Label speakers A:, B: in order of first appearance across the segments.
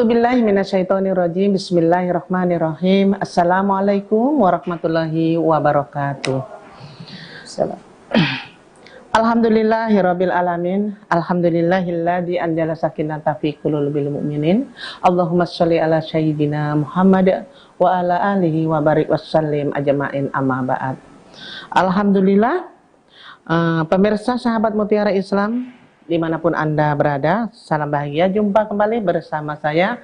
A: A'udzubillahi minasyaitonirrajim. Bismillahirrahmanirrahim. Assalamualaikum warahmatullahi wabarakatuh. Alhamdulillahirabbil alamin. Alhamdulillahilladzi anzala sakinata fi qulubil mu'minin. Allahumma shalli ala sayyidina Muhammad wa ala alihi wa barik wasallim ajma'in, amma ba'd. Alhamdulillah, pemirsa sahabat Mutiara Islam dimanapun Anda berada, salam bahagia, jumpa kembali bersama saya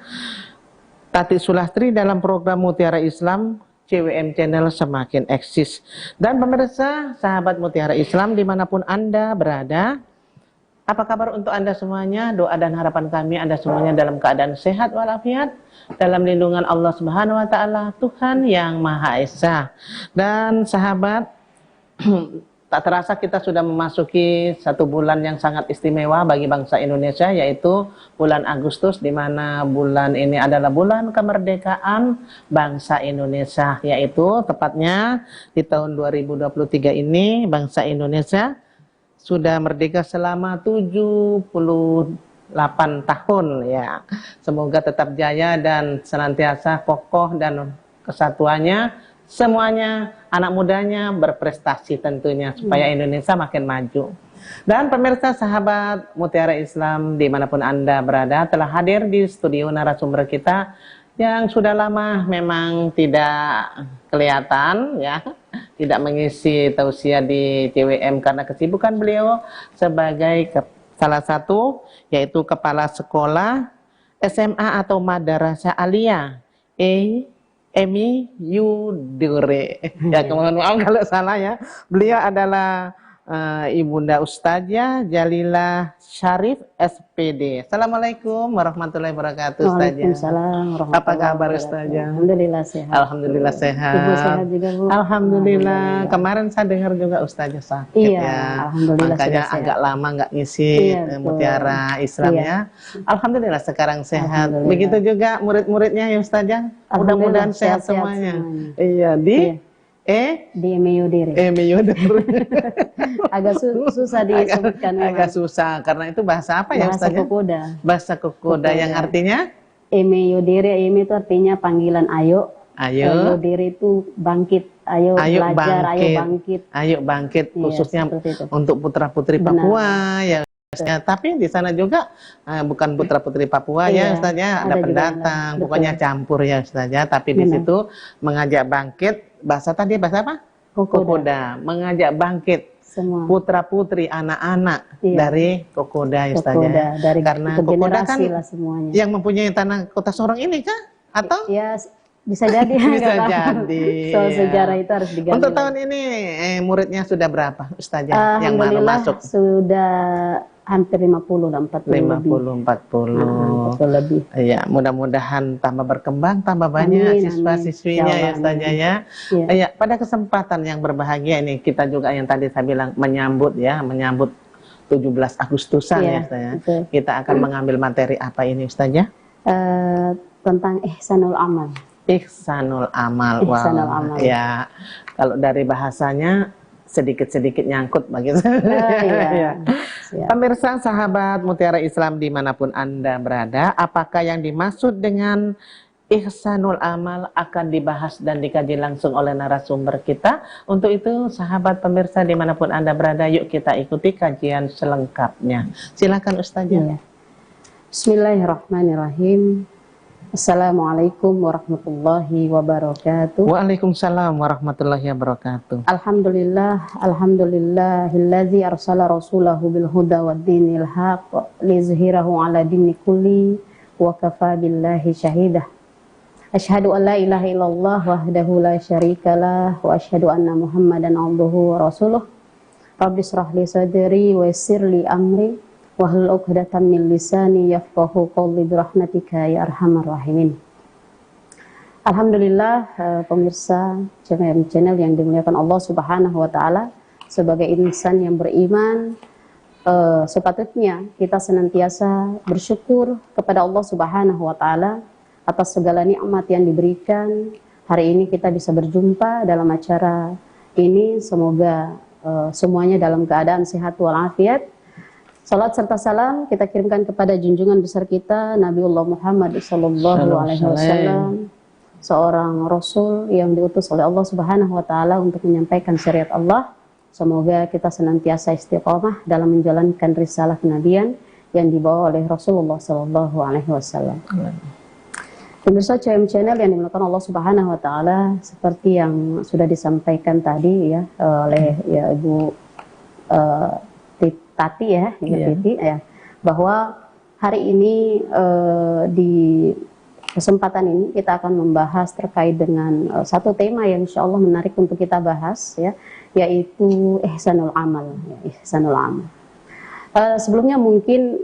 A: Tati Sulastri dalam program Mutiara Islam CWM Channel Semakin Eksis. Dan pemirsa sahabat Mutiara Islam dimanapun Anda berada, apa kabar untuk Anda semuanya? Doa dan harapan kami Anda semuanya dalam keadaan sehat walafiat, dalam lindungan Allah Subhanahu wa Ta'ala, Tuhan yang Maha Esa. Dan sahabat, tak terasa kita sudah memasuki satu bulan yang sangat istimewa bagi bangsa Indonesia, yaitu bulan Agustus, di mana bulan ini adalah bulan kemerdekaan bangsa Indonesia, yaitu tepatnya di tahun 2023 ini bangsa Indonesia sudah merdeka selama 78 tahun ya. Semoga tetap jaya dan senantiasa kokoh dan kesatuannya, semuanya anak mudanya berprestasi tentunya, supaya Indonesia makin maju. Dan pemirsa sahabat Mutiara Islam dimanapun Anda berada, telah hadir di studio narasumber kita yang sudah lama memang tidak kelihatan ya, tidak mengisi tausiah di CWM karena kesibukan beliau sebagai salah satu, yaitu kepala sekolah SMA atau Madrasah Aliyah Emi Yudure. Ya, mohon maaf kalau salah ya. Beliau adalah Ibunda Ustazah Jalilah Syarif SPD. Assalamualaikum warahmatullahi wabarakatuh, Ustazah.
B: Waalaikumsalam warahmatullahi
A: Apa kabar
B: wabarakatuh.
A: Ustazah?
B: Alhamdulillah sehat.
A: Alhamdulillah sehat.
B: Ibu sehat juga, Bu?
A: Alhamdulillah. Kemarin saya dengar juga Ustazah sakit
B: Iya,
A: ya.
B: alhamdulillah
A: Makanya
B: sudah sehat.
A: agak lama nggak ngisi Mutiara Islam
B: Iya.
A: ya. Alhamdulillah sekarang sehat.
B: Alhamdulillah.
A: Begitu juga murid-muridnya ya Ustazah. Mudah-mudahan sehat semuanya. Iya,
B: di Emi Yudire.
A: Emi Yudure.
B: Agak susah disebutkan.
A: Agak susah karena itu bahasa apa ya
B: Bahasa
A: Ustazah?
B: Kokoda.
A: Bahasa Kokoda yang artinya
B: Emi Yudire, Emi itu artinya panggilan ayo.
A: ayo.
B: Yudire itu bangkit. Ayo belajar, ayo bangkit.
A: Ayo bangkit,
B: Iya,
A: khususnya
B: seperti itu.
A: untuk putra-putri
B: Benar.
A: Papua ya. Ya, tapi di sana juga bukan putra-putri Papua ya
B: Iya,
A: Ustazah, ada
B: ada juga
A: pendatang,
B: yang
A: pokoknya
B: betul.
A: campur ya Ustazah, tapi di
B: Benar.
A: situ mengajak bangkit, bahasa apa? Kokoda, mengajak bangkit
B: Semua.
A: putra-putri, anak-anak
B: Iya.
A: dari Kokoda Ustazah.
B: Kokoda, dari
A: Karena Kokoda kan
B: generasi lah semuanya.
A: yang mempunyai tanah Kota Sorong ini kah? Atau
B: Ya, bisa jadi.
A: bisa
B: nggak tahu.
A: jadi.
B: Soal
A: ya.
B: sejarah itu harus digali.
A: Untuk
B: lagi.
A: tahun ini muridnya sudah berapa Ustazah yang baru
B: Alhamdulillah
A: masuk?
B: sudah hampir 50 lah, 40 lebih.
A: 50, 40.
B: 40 lebih.
A: Iya, mudah-mudahan tambah berkembang, tambah banyak
B: Amin,
A: siswa-siswinya ya
B: amin.
A: Ustazah ya.
B: Iya.
A: Iya, pada kesempatan yang berbahagia ini kita juga yang tadi saya bilang menyambut 17 Agustusan
B: Iya,
A: ya Ustazah.
B: betul.
A: Kita akan mengambil materi apa ini Ustazah?
B: Tentang ihsanul amal.
A: Ihsanul amal.
B: Ihsanul
A: Wah,
B: amal.
A: ya. Kalau dari bahasanya sedikit-sedikit nyangkut begitu.
B: Iya. Siap.
A: Pemirsa sahabat Mutiara Islam dimanapun Anda berada, apakah yang dimaksud dengan ihsanul amal akan dibahas dan dikaji langsung oleh narasumber kita. Untuk itu sahabat pemirsa dimanapun Anda berada, yuk kita ikuti kajian selengkapnya. Silakan Ustazah.
B: Iya. Bismillahirrahmanirrahim. Assalamualaikum warahmatullahi wabarakatuh.
A: Waalaikumsalam warahmatullahi wabarakatuh.
B: Alhamdulillahillazi arsala rasulahu bil huda wad dinil haq liyuzhirahu ala dini kulli wa kafa billahi syahidah. Asyhadu an la ilaha illallah wahdahu la syarikalah wa asyhadu anna Muhammadan abduhu wa rasuluh. Rabbi shrah li sadri wa yassir li amri wahlul 'uqdatam min lisani yafqahu qawli bi rahmatika ya arhamar rahimin. Alhamdulillah, pemirsa channel yang dimuliakan Allah Subhanahu wa Ta'ala, sebagai insan yang beriman, sepatutnya kita senantiasa bersyukur kepada Allah Subhanahu wa Ta'ala atas segala nikmat yang diberikan. Hari ini kita bisa berjumpa dalam acara ini, semoga semuanya dalam keadaan sehat walafiat. Salat serta salam kita kirimkan kepada junjungan besar kita Nabiullah Muhammad sallallahu alaihi wasallam, seorang rasul yang diutus oleh Allah Subhanahu wa taala untuk menyampaikan syariat Allah. Semoga kita senantiasa istiqamah dalam menjalankan risalah kenabian yang dibawa oleh Rasulullah sallallahu alaihi wasallam. Pemirsa CM Channel yang dimuliakan Allah Subhanahu wa taala, seperti yang sudah disampaikan tadi ya oleh ya Ibu Tati ya, Titi ya, bahwa hari ini di kesempatan ini kita akan membahas terkait dengan satu tema yang insya Allah menarik untuk kita bahas ya, yaitu ihsanul amal. Ya, ihsanul amal. Sebelumnya mungkin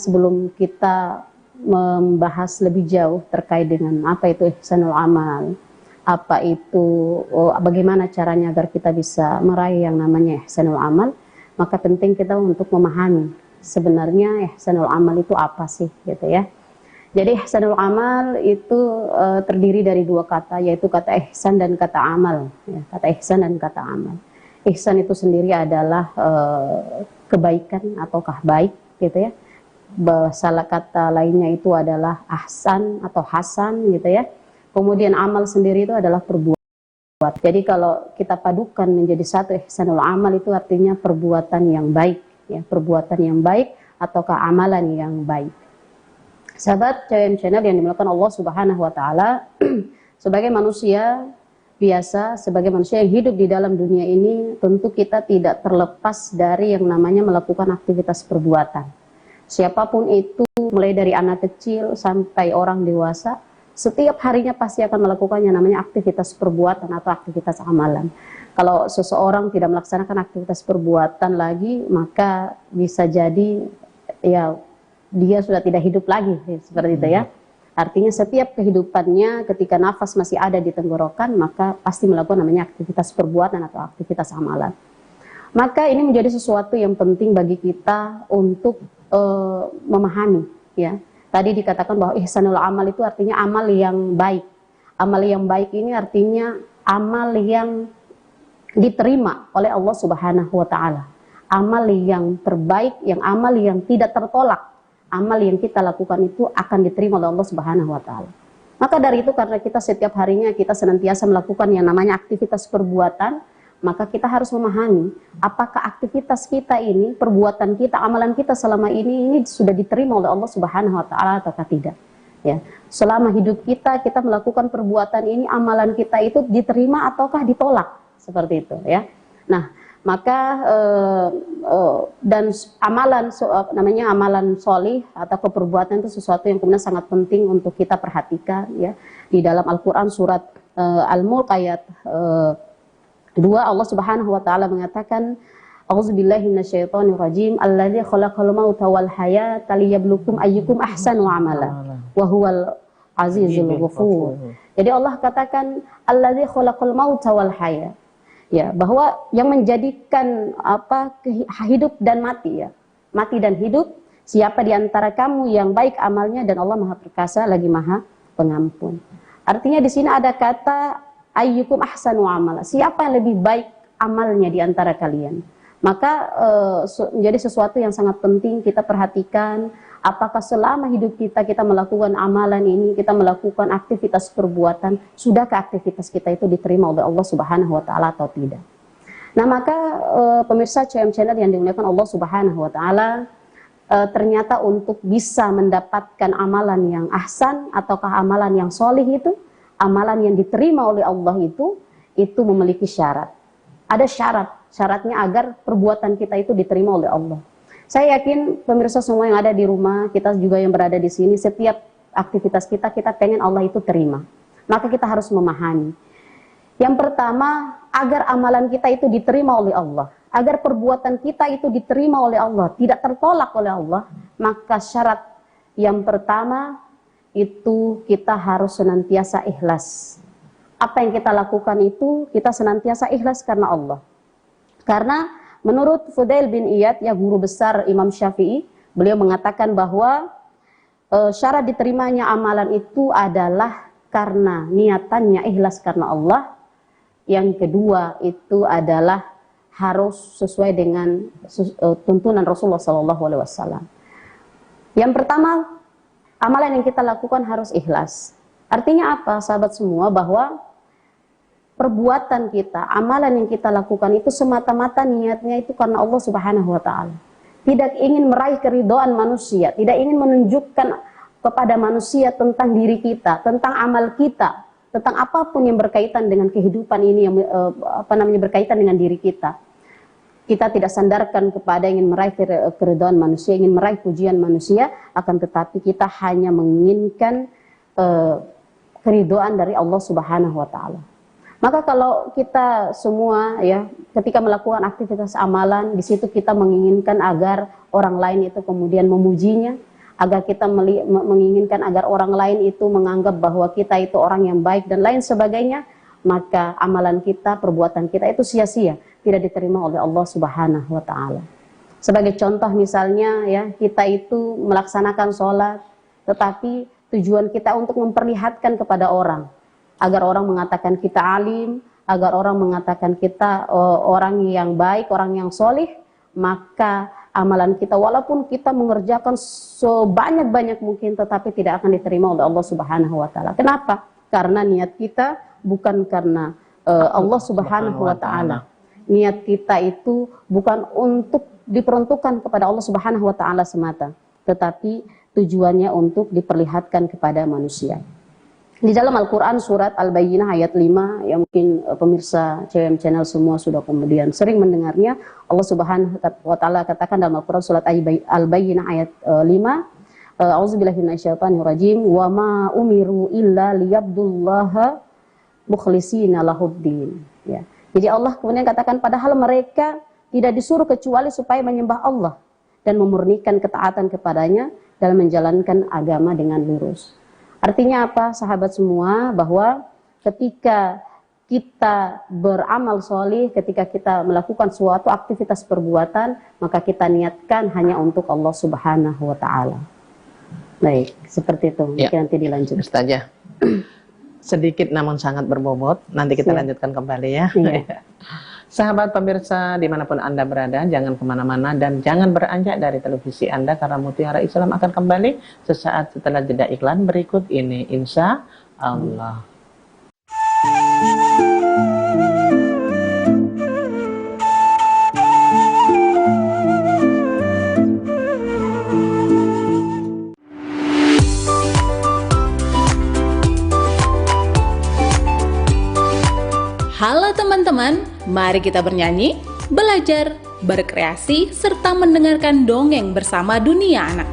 B: sebelum kita membahas lebih jauh terkait dengan apa itu ihsanul amal, apa itu, bagaimana caranya agar kita bisa meraih yang namanya ihsanul amal, maka penting kita untuk memahami sebenarnya ihsanul amal itu apa sih gitu ya. Jadi ihsanul amal itu terdiri dari dua kata, yaitu kata ihsan dan kata amal ya, kata ihsan dan kata amal. Ihsan itu sendiri adalah kebaikan ataukah baik gitu ya. Salah kata lainnya itu adalah ahsan atau hasan gitu ya. Kemudian amal sendiri itu adalah perbuatan. Jadi kalau kita padukan menjadi satu ihsanul amal itu artinya perbuatan yang baik ya, perbuatan yang baik ataukah amalan yang baik. Sahabat CM Channel yang dimuliakan Allah Subhanahu wa taala, sebagai manusia biasa, sebagai manusia yang hidup di dalam dunia ini, tentu kita tidak terlepas dari yang namanya melakukan aktivitas perbuatan. Siapapun itu, mulai dari anak kecil sampai orang dewasa, setiap harinya pasti akan melakukan yang namanya aktivitas perbuatan atau aktivitas amalan. Kalau seseorang tidak melaksanakan aktivitas perbuatan lagi, maka bisa jadi ya dia sudah tidak hidup lagi seperti itu ya. Artinya setiap kehidupannya ketika nafas masih ada di tenggorokan, maka pasti melakukan namanya aktivitas perbuatan atau aktivitas amalan. Maka ini menjadi sesuatu yang penting bagi kita untuk memahami ya. Tadi dikatakan bahwa ihsanul amal itu artinya amal yang baik. Amal yang baik ini artinya amal yang diterima oleh Allah Subhanahu wa taala. Amal yang terbaik, yang amal yang tidak tertolak. Amal yang kita lakukan itu akan diterima oleh Allah Subhanahu wa taala. Maka dari itu karena kita setiap harinya kita senantiasa melakukan yang namanya aktivitas perbuatan, maka kita harus memahami apakah aktivitas kita ini, perbuatan kita, amalan kita selama ini sudah diterima oleh Allah Subhanahu wa taala ataukah tidak. Ya. Selama hidup kita melakukan perbuatan ini, amalan kita itu diterima ataukah ditolak, seperti itu ya. Nah, maka dan amalan namanya amalan sholih atau perbuatan itu sesuatu yang kemudian sangat penting untuk kita perhatikan ya. Di dalam Al-Qur'an surat Al-Mulk ayat 2 Allah Subhanahu wa taala mengatakan A'udzubillahi minasyaitonirrajim alladzi khalaqal mauta wal hayata liyabluwakum ayyukum ahsanu amala wa huwal azizul ghafur. Jadi Allah katakan alladzi khalaqal mauta wal hayat. Ya, bahwa yang menjadikan hidup dan mati ya. Mati dan hidup, siapa di antara kamu yang baik amalnya dan Allah Maha Perkasa lagi Maha Pengampun. Artinya di sini ada kata ayyukum ahsanu amala. Siapa yang lebih baik amalnya di antara kalian? Maka menjadi sesuatu yang sangat penting kita perhatikan apakah selama hidup kita melakukan amalan ini, kita melakukan aktivitas perbuatan, sudahkah aktivitas kita itu diterima oleh Allah Subhanahu wa taala atau tidak. Nah, maka pemirsa CM Channel yang dimuliakan Allah Subhanahu wa taala, ternyata untuk bisa mendapatkan amalan yang ahsan ataukah amalan yang solih itu, amalan yang diterima oleh Allah itu memiliki syarat. Ada syaratnya agar perbuatan kita itu diterima oleh Allah. Saya yakin pemirsa semua yang ada di rumah, kita juga yang berada di sini, setiap aktivitas kita pengen Allah itu terima. Maka kita harus memahami. Yang pertama, agar amalan kita itu diterima oleh Allah, agar perbuatan kita itu diterima oleh Allah, tidak tertolak oleh Allah, maka syarat yang pertama itu kita harus senantiasa ikhlas. Apa yang kita lakukan itu kita senantiasa ikhlas karena Allah. Karena menurut Fudail bin Iyad, ya guru besar Imam Syafi'i, beliau mengatakan bahwa syarat diterimanya amalan itu adalah karena niatannya ikhlas karena Allah. Yang kedua itu adalah harus sesuai dengan tuntunan Rasulullah SAW. Yang pertama, amalan yang kita lakukan harus ikhlas. Artinya apa, sahabat semua? Bahwa perbuatan kita, amalan yang kita lakukan itu semata-mata niatnya itu karena Allah Subhanahu wa Ta'ala. Tidak ingin meraih keridhaan manusia, tidak ingin menunjukkan kepada manusia tentang diri kita, tentang amal kita, tentang apapun yang berkaitan dengan kehidupan ini, yang berkaitan dengan diri kita. Kita tidak sandarkan kepada ingin meraih keridhaan manusia, ingin meraih pujian manusia, akan tetapi kita hanya menginginkan keridhaan dari Allah Subhanahu wa Ta'ala. Maka kalau kita semua ya ketika melakukan aktivitas amalan, di situ kita menginginkan agar orang lain itu kemudian memujinya, agar kita menginginkan agar orang lain itu menganggap bahwa kita itu orang yang baik dan lain sebagainya, maka amalan kita, perbuatan kita itu sia-sia, tidak diterima oleh Allah Subhanahu wa Ta'ala. Sebagai contoh misalnya ya, kita itu melaksanakan sholat, tetapi tujuan kita untuk memperlihatkan kepada orang, agar orang mengatakan kita alim, agar orang mengatakan kita orang yang baik, orang yang solih, maka amalan kita walaupun kita mengerjakan sebanyak-banyak mungkin, tetapi tidak akan diterima oleh Allah Subhanahu wa Ta'ala. Kenapa? Karena niat kita bukan karena Allah Subhanahu wa Ta'ala. Niat kita itu bukan untuk diperuntukkan kepada Allah Subhanahu wa Ta'ala semata, tetapi tujuannya untuk diperlihatkan kepada manusia. Di dalam Al-Quran surat Al-Bayyinah ayat 5, yang mungkin pemirsa CWM Channel semua sudah kemudian sering mendengarnya, Allah Subhanahu wa Ta'ala katakan dalam Al-Quran surat Al-Bayyinah ayat 5, A'udzubillahi minasyaitonirrajim, wa ma umiru illa liyabdullaha mukhlishina lahuddin. Ya. Jadi Allah kemudian katakan, padahal mereka tidak disuruh kecuali supaya menyembah Allah dan memurnikan ketaatan kepadanya dalam menjalankan agama dengan lurus. Artinya apa, sahabat semua? Bahwa ketika kita beramal solih, ketika kita melakukan suatu aktivitas perbuatan, maka kita niatkan hanya untuk Allah Subhanahu wa Ta'ala. Baik, seperti itu.
A: Ya.
B: Nanti dilanjut.
A: Ustazah, sedikit namun sangat berbobot. Nanti kita lanjutkan kembali ya.
B: Ya.
A: Sahabat pemirsa dimanapun Anda berada, jangan kemana-mana dan jangan beranjak dari televisi Anda, karena Mutiara Islam akan kembali sesaat setelah jeda iklan berikut ini, insya Allah.
C: Halo teman-teman, mari kita bernyanyi, belajar, berkreasi, serta mendengarkan dongeng bersama Dunia Anak.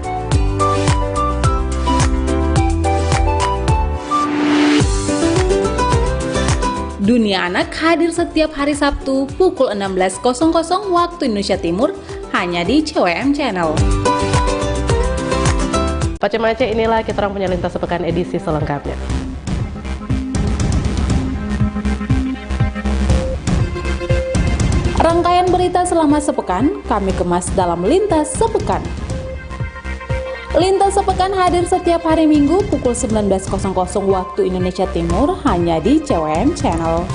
C: Dunia Anak hadir setiap hari Sabtu pukul 16.00 waktu Indonesia Timur, hanya di CWM Channel.
D: Pace-mace, inilah kita orang punya lintas sepekan edisi selengkapnya.
C: Rangkaian berita selama sepekan kami kemas dalam Lintas Sepekan. Lintas Sepekan hadir setiap hari Minggu pukul 19.00 waktu Indonesia Timur, hanya di CWM Channel.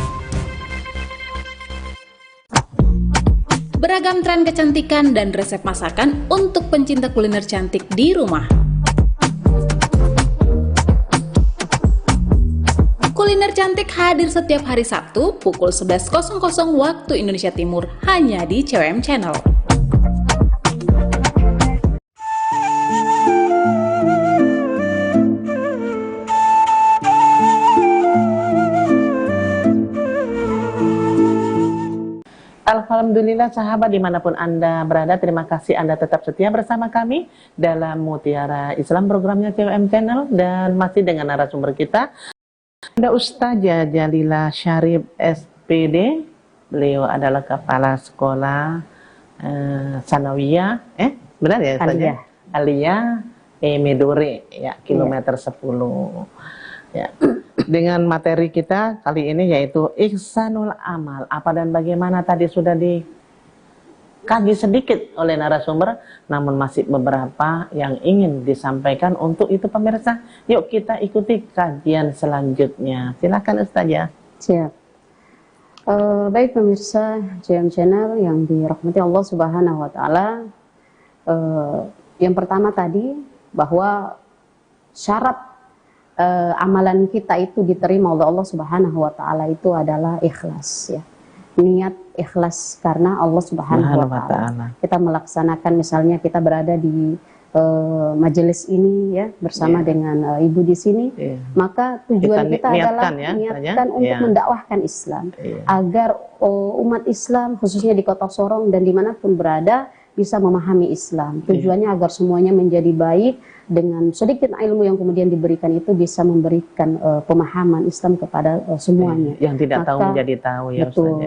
C: Beragam tren kecantikan dan resep masakan untuk pencinta kuliner cantik di rumah. Kuliner Cantik hadir setiap hari Sabtu pukul 11.00 waktu Indonesia Timur, hanya di CWM Channel.
A: Alhamdulillah sahabat dimanapun Anda berada, terima kasih Anda tetap setia bersama kami dalam Mutiara Islam programnya CWM Channel, dan masih dengan narasumber kita ada Ustazah Jalila Syarif SPD. Beliau adalah kepala sekolah Sanawiyah, benar ya Ustazah? Aliyah Medore ya, kilometer 10 ya. Dengan materi kita kali ini yaitu ihsanul amal. Apa dan bagaimana tadi sudah dikaji sedikit oleh narasumber, namun masih beberapa yang ingin disampaikan. Untuk itu pemirsa, yuk kita ikuti kajian selanjutnya. Silakan Ustazah.
B: Siap. Baik pemirsa JM Channel yang dirahmati Allah Subhanahu wa taala. Yang pertama tadi bahwa syarat amalan kita itu diterima oleh Allah Subhanahu wa taala itu adalah ikhlas ya. Niat ikhlas karena Allah Subhanahu wa taala. Kita melaksanakan, misalnya kita berada di majelis ini ya bersama dengan ibu di sini, maka tujuan kita adalah niatkan untuk mendakwahkan Islam agar umat Islam khususnya di Kota Sorong dan dimanapun berada bisa memahami Islam. Tujuannya agar semuanya menjadi baik, dengan sedikit ilmu yang kemudian diberikan itu bisa memberikan pemahaman Islam kepada semuanya.
A: Yang tidak tahu menjadi tahu ya.
B: Betul.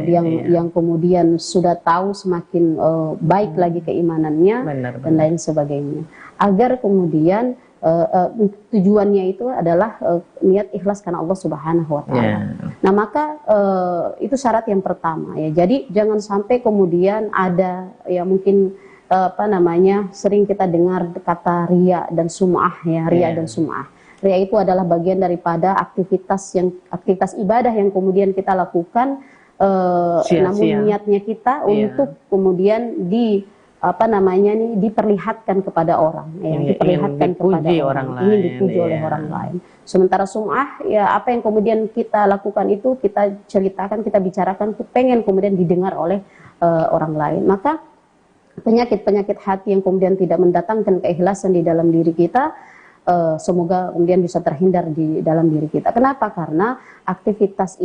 B: Yang kemudian sudah tahu semakin baik lagi keimanannya dan lain sebagainya. Agar kemudian tujuannya itu adalah niat ikhlas karena Allah Subhanahu wa taala. Nah, maka itu syarat yang pertama ya. Jadi jangan sampai kemudian ada ya mungkin sering kita dengar kata riya dan sum'ah ya, riya dan sum'ah. Riya itu adalah bagian daripada aktivitas ibadah yang kemudian kita lakukan, namun niatnya kita untuk kemudian diperlihatkan kepada orang, diperlihatkan kepada orang, ingin dipuji oleh orang lain. Sementara sum'ah ya, apa yang kemudian kita lakukan itu kita ceritakan, kita bicarakan, pengen kemudian didengar oleh orang lain. Maka penyakit-penyakit hati yang kemudian tidak mendatangkan keikhlasan di dalam diri kita, semoga kemudian bisa terhindar di dalam diri kita. Kenapa? Karena aktivitas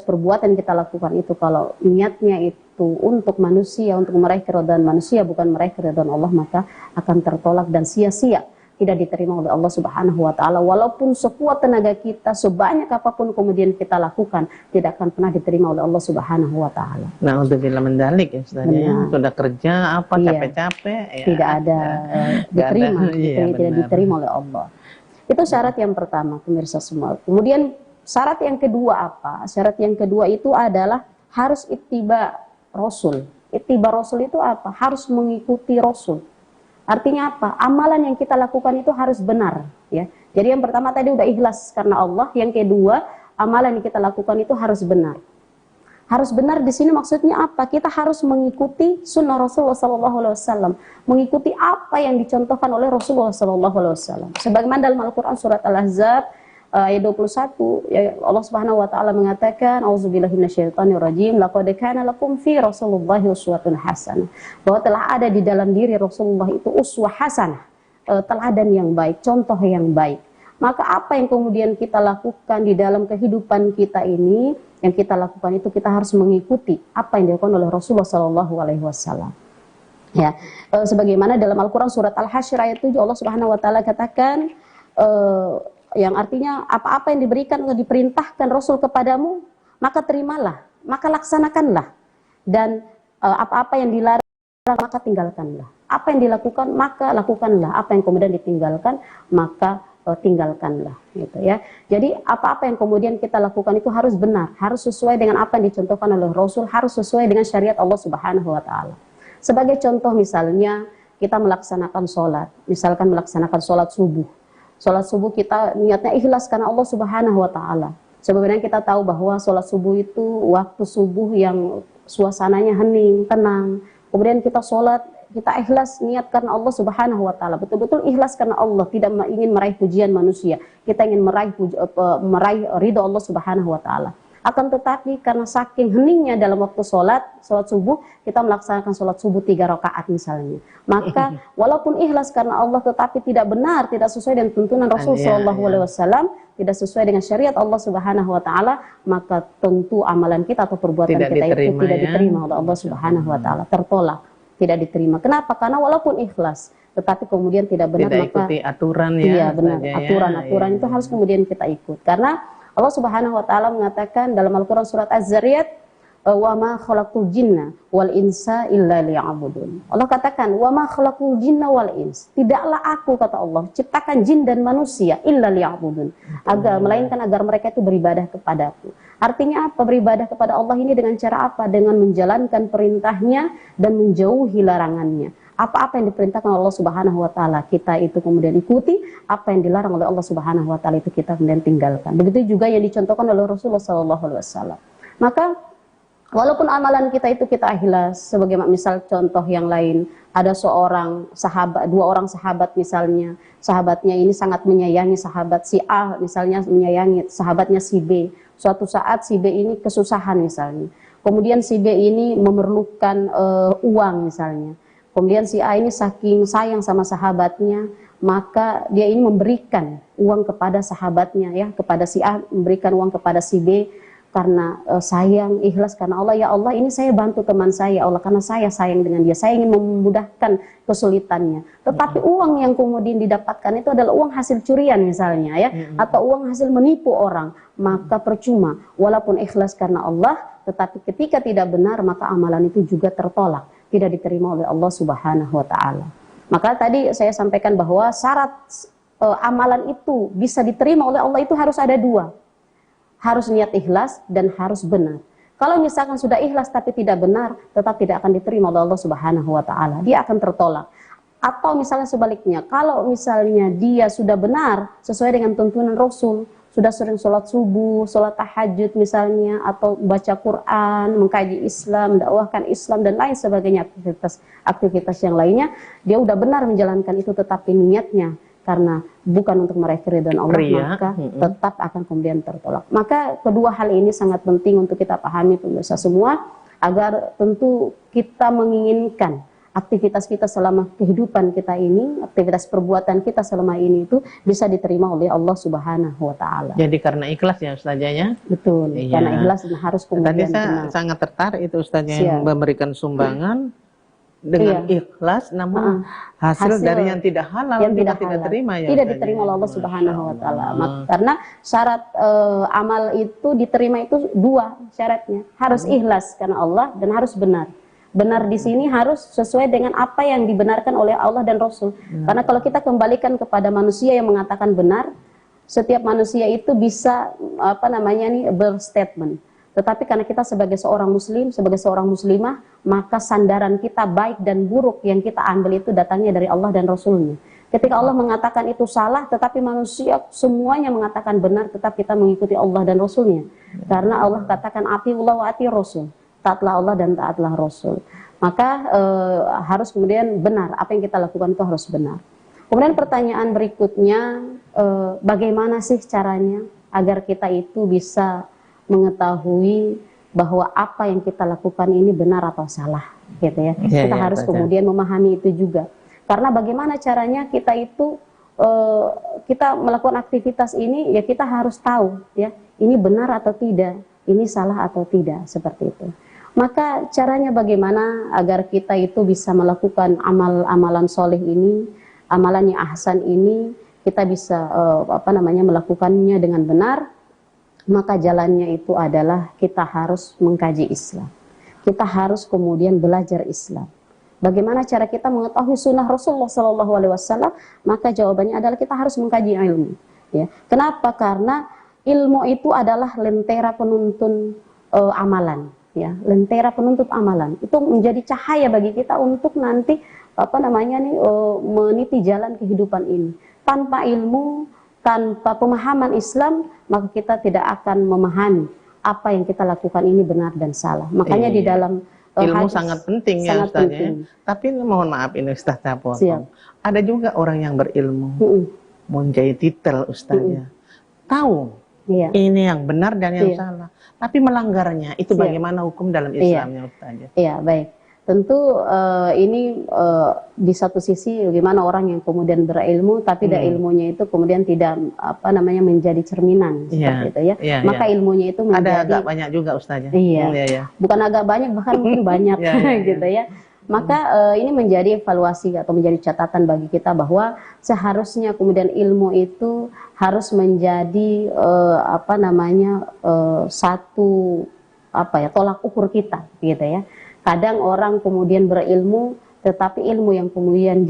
B: perbuatan yang kita lakukan itu kalau niatnya itu untuk manusia, untuk meraih keridhaan manusia, bukan meraih keridhaan Allah, maka akan tertolak dan sia-sia, tidak diterima oleh Allah Subhanahu wa taala. Walaupun sekuat tenaga kita, sebanyak apapun kemudian kita lakukan, tidak akan pernah diterima oleh Allah Subhanahu wa taala.
A: Nah, untuk bila mendalik ya sebenarnya sudah kerja capek-capek ya, tidak ada
B: diterima, tidak diterima oleh Allah. Itu syarat yang pertama pemirsa semua. Kemudian syarat yang kedua apa? Syarat yang kedua itu adalah harus ittiba Rasul. Ittiba Rasul itu apa? Harus mengikuti Rasul. Artinya apa? Amalan yang kita lakukan itu harus benar ya. Jadi yang pertama tadi udah ikhlas karena Allah, yang kedua amalan yang kita lakukan itu harus benar. Harus benar di sini maksudnya apa? Kita harus mengikuti sunnah Rasulullah SAW, mengikuti apa yang dicontohkan oleh Rasulullah SAW. Sebagaimana dalam Al-Quran surat Al-Ahzab ayat 21, ya, Allah Subhanahu wa taala mengatakan, auzubillahi minasyaitonirrajim, laqad kana lakum fi Rasulillahi uswatun hasanah. Bahwa telah ada di dalam diri Rasulullah itu uswah hasanah, teladan yang baik, contoh yang baik. Maka apa yang kemudian kita lakukan di dalam kehidupan kita ini, yang kita lakukan itu kita harus mengikuti apa yang dilakukan oleh Rasulullah sallallahu alaihi wasallam. Ya, sebagaimana dalam Al-Qur'an surat Al-Hasyr ayat 7 Allah Subhanahu wa taala katakan, yang artinya apa-apa yang diberikan atau diperintahkan Rasul kepadamu, maka terimalah, maka laksanakanlah. Dan apa-apa yang dilarang, maka tinggalkanlah. Apa yang dilakukan, maka lakukanlah. Apa yang kemudian ditinggalkan, maka tinggalkanlah. Gitu ya. Jadi apa-apa yang kemudian kita lakukan itu harus benar, harus sesuai dengan apa yang dicontohkan oleh Rasul, harus sesuai dengan syariat Allah Subhanahu wa taala. Sebagai contoh misalnya, kita melaksanakan sholat, misalkan melaksanakan sholat subuh. Sholat subuh kita niatnya ikhlas karena Allah Subhanahu wa taala. Sebenarnya kita tahu bahwa sholat subuh itu waktu subuh yang suasananya hening, tenang. Kemudian kita sholat, kita ikhlas niat karena Allah Subhanahu wa taala. Betul-betul ikhlas karena Allah, tidak ingin meraih pujian manusia. Kita ingin meraih ridho Allah Subhanahu wa taala. Akan tetapi karena saking heningnya dalam waktu sholat subuh, kita melaksanakan sholat subuh 3 rakaat misalnya. Maka walaupun ikhlas karena Allah tetapi tidak benar, tidak sesuai dengan tuntunan Rasul SAW, tidak sesuai dengan syariat Allah Subhanahu wa taala, maka tentu amalan kita atau perbuatan kita itu tidak diterima oleh Allah Subhanahu wa taala, tertolak, tidak diterima. Kenapa? Karena walaupun ikhlas tetapi kemudian tidak benar,
A: tidak
B: maka
A: ikuti aturan ya.
B: Iya benar, aturan-aturan itu harus kemudian kita ikut. Karena Allah Subhanahu wa taala mengatakan dalam Al-Qur'an surat Az-Zariyat, wa ma khalaqtul jinna wal insa illa liya'budun. Allah katakan, wa ma khalaqtul jinna wal ins. Tidaklah aku, kata Allah, ciptakan jin dan manusia illa liya'budun. Melainkan agar mereka itu beribadah kepadaku. Artinya apa? Beribadah kepada Allah ini dengan cara apa? Dengan menjalankan perintahnya dan menjauhi larangannya. Apa-apa yang diperintahkan Allah Subhanahu wa taala kita itu kemudian ikuti, apa yang dilarang oleh Allah Subhanahu wa taala itu kita kemudian tinggalkan. Begitu juga yang dicontohkan oleh Rasulullah sallallahu alaihi wasallam. Maka walaupun amalan kita itu kita ikhlas, sebagai misal contoh yang lain, ada seorang sahabat, dua orang sahabat misalnya, sahabatnya ini sangat menyayangi sahabat si A, misalnya menyayangi sahabatnya si B. Suatu saat si B ini kesusahan misalnya, kemudian si B ini memerlukan uang misalnya, kemudian si A ini saking sayang sama sahabatnya, maka dia ini memberikan uang kepada sahabatnya, ya, kepada si A, memberikan uang kepada si B karena sayang, ikhlas karena Allah. Ya Allah, ini saya bantu teman saya, ya Allah, karena saya sayang dengan dia, saya ingin memudahkan kesulitannya. Tetapi uang yang kemudian didapatkan itu adalah uang hasil curian misalnya, ya, atau uang hasil menipu orang, maka percuma. Walaupun ikhlas karena Allah, tetapi ketika tidak benar, maka amalan itu juga tertolak, tidak diterima oleh Allah Subhanahu wa Ta'ala. Maka tadi saya sampaikan bahwa syarat amalan itu bisa diterima oleh Allah itu harus ada dua. Harus niat ikhlas dan harus benar. Kalau misalkan sudah ikhlas tapi tidak benar, tetap tidak akan diterima oleh Allah Subhanahu wa Ta'ala. Dia akan tertolak. Atau misalnya sebaliknya, kalau misalnya dia sudah benar sesuai dengan tuntunan Rasul, sudah sering sholat subuh, sholat tahajud misalnya, atau baca Quran, mengkaji Islam, dakwahkan Islam dan lain sebagainya, aktivitas yang lainnya, dia udah benar menjalankan itu, tetapi niatnya karena bukan untuk meraih keridhaan Allah, maka tetap akan kemudian tertolak. Maka kedua hal ini sangat penting untuk kita pahami pemirsa semua, agar tentu kita menginginkan aktivitas kita selama kehidupan kita ini, aktivitas perbuatan kita selama ini itu bisa diterima oleh Allah Subhanahu wa Ta'ala.
A: Jadi karena ikhlas ya Ustazanya?
B: Betul, iya. Karena ikhlas dan harus kemudian
A: tadi saya sangat tertarik itu Ustaznya yang memberikan sumbangan dengan ikhlas, namun hasil dari yang tidak halal
B: yang tidak
A: terima, ya,
B: tidak diterima oleh Allah Subhanahu wa Ta'ala. Karena syarat amal itu diterima itu dua syaratnya, harus ikhlas karena Allah dan harus benar. Benar di sini harus sesuai dengan apa yang dibenarkan oleh Allah dan Rasul. Karena kalau kita kembalikan kepada manusia yang mengatakan benar, setiap manusia itu bisa berstatement. Tetapi karena kita sebagai seorang muslim, sebagai seorang muslimah, maka sandaran kita baik dan buruk yang kita ambil itu datangnya dari Allah dan Rasulnya. Ketika Allah mengatakan itu salah, tetapi manusia semuanya mengatakan benar, tetap kita mengikuti Allah dan Rasulnya. Karena Allah katakan atiullah wa ati Rasul, taatlah Allah dan taatlah Rasul. Maka harus kemudian benar, apa yang kita lakukan itu harus benar. Kemudian pertanyaan berikutnya, bagaimana sih caranya agar kita itu bisa mengetahui bahwa apa yang kita lakukan ini benar atau salah, gitu ya. Kita harus kemudian memahami itu juga. Karena bagaimana caranya kita itu kita melakukan aktivitas ini, ya kita harus tahu ya, ini benar atau tidak, ini salah atau tidak, seperti itu. Maka caranya bagaimana agar kita itu bisa melakukan amalan soleh ini, amalan yang ahsan ini, kita bisa melakukannya dengan benar. Maka jalannya itu adalah kita harus mengkaji Islam. Kita harus kemudian belajar Islam. Bagaimana cara kita mengetahui sunnah Rasulullah SAW? Maka jawabannya adalah kita harus mengkaji ilmu. Ya. Kenapa? Karena ilmu itu adalah lentera penuntun amalan. Ya, lentera penuntut amalan. Itu menjadi cahaya bagi kita untuk nanti meniti jalan kehidupan ini. Tanpa ilmu, tanpa pemahaman Islam, maka kita tidak akan memahami apa yang kita lakukan ini benar dan salah. Makanya di dalam
A: ilmu
B: hadis,
A: sangat penting ya Ustaznya. Tapi mohon maaf ini Ustaz potong. Ada juga orang yang berilmu, menjadi titel Ustaznya, tahu ini yang benar dan yang salah, tapi melanggarnya. Itu bagaimana hukum dalam Islamnya Ustaznya? Iya, baik.
B: Tentu ini di satu sisi bagaimana orang yang kemudian berilmu tapi ilmunya itu kemudian tidak menjadi cerminan seperti itu ya. Maka ilmunya itu menjadi
A: ada agak banyak juga Ustaznya.
B: Bukan agak banyak, bahkan mungkin banyak gitu ya. Maka ini menjadi evaluasi atau menjadi catatan bagi kita bahwa seharusnya kemudian ilmu itu harus menjadi satu tolak ukur kita gitu ya. Kadang orang kemudian berilmu, tetapi ilmu yang kemudian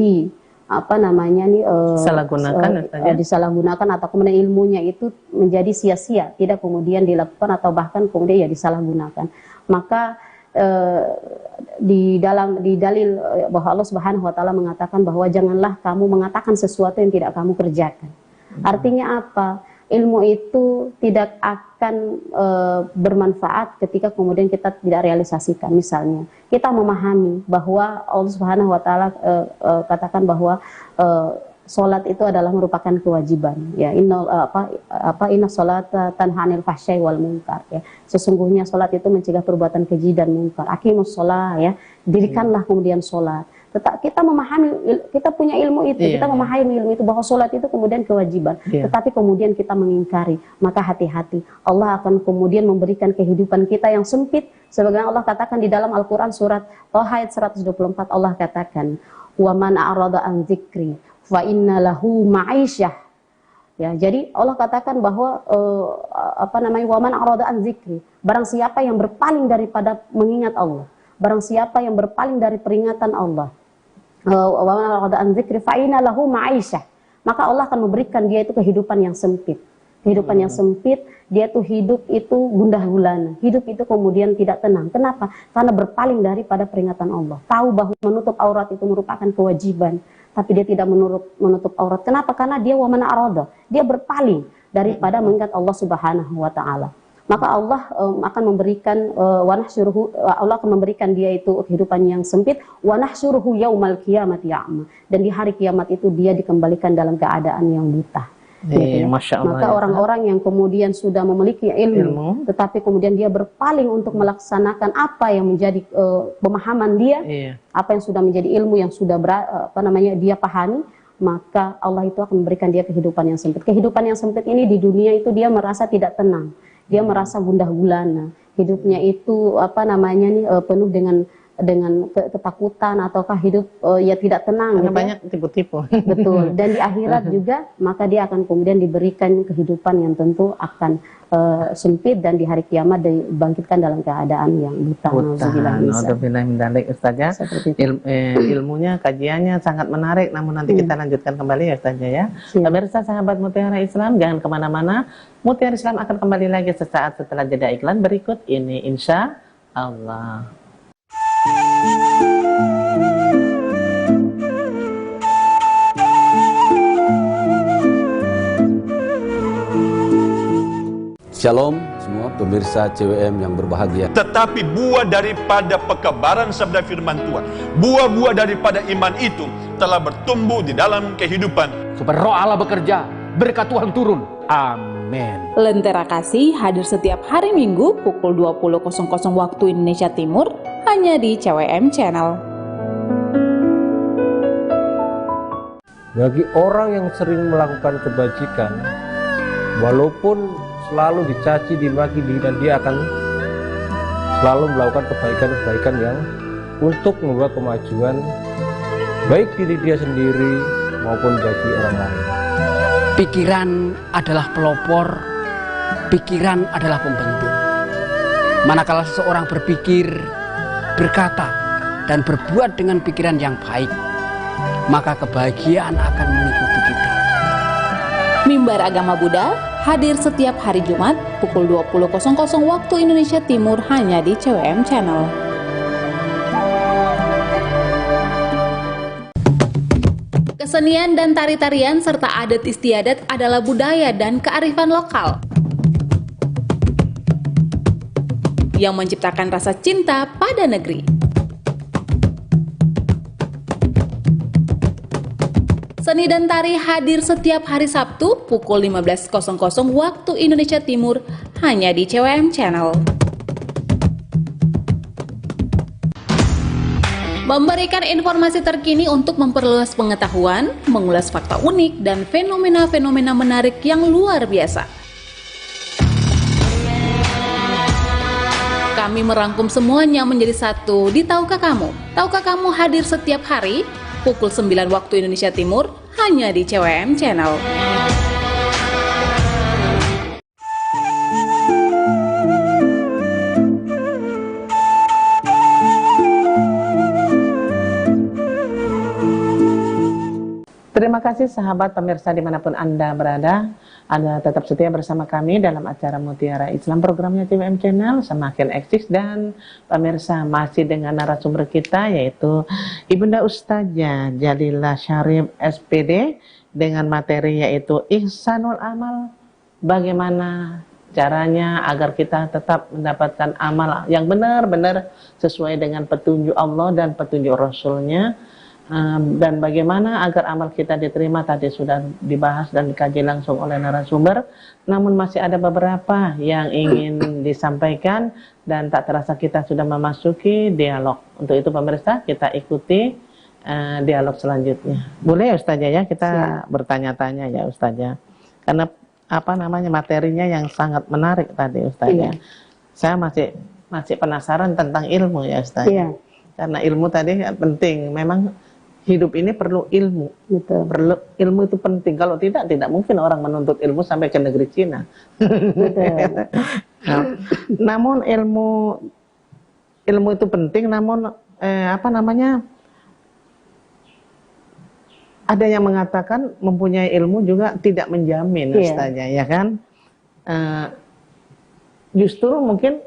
B: disalahgunakan atau kemudian ilmunya itu menjadi sia-sia, tidak kemudian dilakukan atau bahkan kemudian disalahgunakan. Maka di dalil bahwa Allah Subhanahu wa Ta'ala mengatakan bahwa janganlah kamu mengatakan sesuatu yang tidak kamu kerjakan. Artinya apa? Ilmu itu tidak akan bermanfaat ketika kemudian kita tidak realisasikan. Misalnya kita memahami bahwa Allah Subhanahu wa taala katakan bahwa sholat itu adalah merupakan kewajiban, ya. Inna sholata tanha 'anil fahsya'i wal munkar, ya. Sesungguhnya sholat itu mencegah perbuatan keji dan munkar. Aqimus sholat, ya. Dirikanlah kemudian sholat. Kita memahami, kita punya ilmu itu, kita memahami ilmu itu bahwa sholat itu kemudian kewajiban, tetapi kemudian kita mengingkari, maka hati-hati. Allah akan kemudian memberikan kehidupan kita yang sempit, sebagaimana Allah katakan di dalam Al-Quran surat Thaha ayat 124, Allah katakan, wa man a'rada an dzikri fa inna lahu ma'isyah. Ya, jadi Allah katakan bahwa wa man a'rada an dzikri, barang siapa yang berpaling daripada mengingat Allah, barang siapa yang berpaling dari peringatan Allah, wa man a'rada an dzikri fa inna lahu ma'isyah, maka Allah akan memberikan dia itu kehidupan yang sempit. Kehidupan yang sempit, dia tuh hidup itu gundah gulana, hidup itu kemudian tidak tenang. Kenapa? Karena berpaling daripada peringatan Allah. Tahu bahwa menutup aurat itu merupakan kewajiban, tapi dia tidak menutup aurat. Kenapa? Karena dia wa man a'rada, dia berpaling daripada mengingat Allah Subhanahu wa taala. Maka Allah akan memberikan Allah akan memberikan dia itu kehidupan yang sempit, wa nahsyuruhu yaumal qiyamati a'ma, dan di hari kiamat itu dia dikembalikan dalam keadaan yang buta.
A: Masya Allah,
B: maka orang-orang yang kemudian sudah memiliki ilmu, tetapi kemudian dia berpaling untuk melaksanakan apa yang menjadi pemahaman dia, apa yang sudah menjadi ilmu yang sudah dia pahami, maka Allah itu akan memberikan dia kehidupan yang sempit. Kehidupan yang sempit ini di dunia itu dia merasa tidak tenang, dia merasa gundah gulana, hidupnya itu penuh dengan ketakutan, ataukah hidup ya tidak tenang,
A: karena
B: gitu,
A: banyak tipu-tipu.
B: Betul. Dan di akhirat juga, maka dia akan kemudian diberikan kehidupan yang tentu akan sempit, dan di hari kiamat dibangkitkan dalam keadaan yang buta.
A: Nauzubillah min dzalik. Ustazah, ilmunya, kajiannya sangat menarik, namun nanti kita lanjutkan kembali ya Ustazah, ya. Pemirsa sahabat Mutiara Islam, jangan kemana-mana. Mutiara Islam akan kembali lagi sesaat setelah jeda iklan berikut ini, insya Allah.
E: Shalom semua pemirsa CWM yang berbahagia.
F: Tetapi buah daripada pekebaran sabda firman Tuhan, buah-buah daripada iman itu telah bertumbuh di dalam kehidupan.
G: Supaya roh Allah bekerja, berkat Tuhan turun. Amin.
C: Lentera Kasih hadir setiap hari Minggu pukul 20.00 waktu Indonesia Timur, hanya di CWM Channel.
H: Bagi orang yang sering melakukan kebajikan, walaupun selalu dicaci, dimaki, dan dia akan selalu melakukan kebaikan-kebaikan yang untuk membawa kemajuan baik diri dia sendiri maupun bagi orang lain.
G: Pikiran adalah pelopor, pikiran adalah pembentuk. Manakala seseorang berpikir, berkata, dan berbuat dengan pikiran yang baik, maka kebahagiaan akan mengikuti kita.
C: Mimbar Agama Buddha hadir setiap hari Jumat pukul 20.00 waktu Indonesia Timur, hanya di CWM Channel. Kesenian dan tari-tarian serta adat istiadat adalah budaya dan kearifan lokal yang menciptakan rasa cinta pada negeri. Seni dan tari hadir setiap hari Sabtu pukul 15.00 waktu Indonesia Timur, hanya di CWM Channel. Memberikan informasi terkini untuk memperluas pengetahuan, mengulas fakta unik, dan fenomena-fenomena menarik yang luar biasa. Kami merangkum semuanya menjadi satu di Tahukah Kamu? Tahukah Kamu hadir setiap hari pukul 9 waktu Indonesia Timur, hanya di CWM Channel.
A: Terima kasih sahabat pemirsa dimanapun Anda berada. Anda tetap setia bersama kami dalam acara Mutiara Islam, programnya CWM Channel semakin eksis, dan pemirsa masih dengan narasumber kita yaitu Ibunda Ustazah Jalila Syarif SPD dengan materi yaitu Ihsanul Amal, bagaimana caranya agar kita tetap mendapatkan amal yang benar-benar sesuai dengan petunjuk Allah dan petunjuk Rasulnya. Dan bagaimana agar amal kita diterima tadi sudah dibahas dan dikaji langsung oleh narasumber. Namun masih ada beberapa yang ingin disampaikan dan tak terasa kita sudah memasuki dialog. Untuk itu pemirsa, kita ikuti dialog selanjutnya. Boleh ya Ustazah ya, kita bertanya-tanya ya Ustazah. Karena materinya yang sangat menarik tadi Ustazah. Saya masih penasaran tentang ilmu ya Ustazah. Karena ilmu tadi penting. Memang hidup ini perlu ilmu.
B: Betul.
A: Perlu ilmu itu penting. Kalau tidak mungkin orang menuntut ilmu sampai ke negeri Cina.
B: Betul.
A: Namun ilmu itu penting. Namun ada yang mengatakan mempunyai ilmu juga tidak menjamin Ustazah, ya kan? Justru mungkin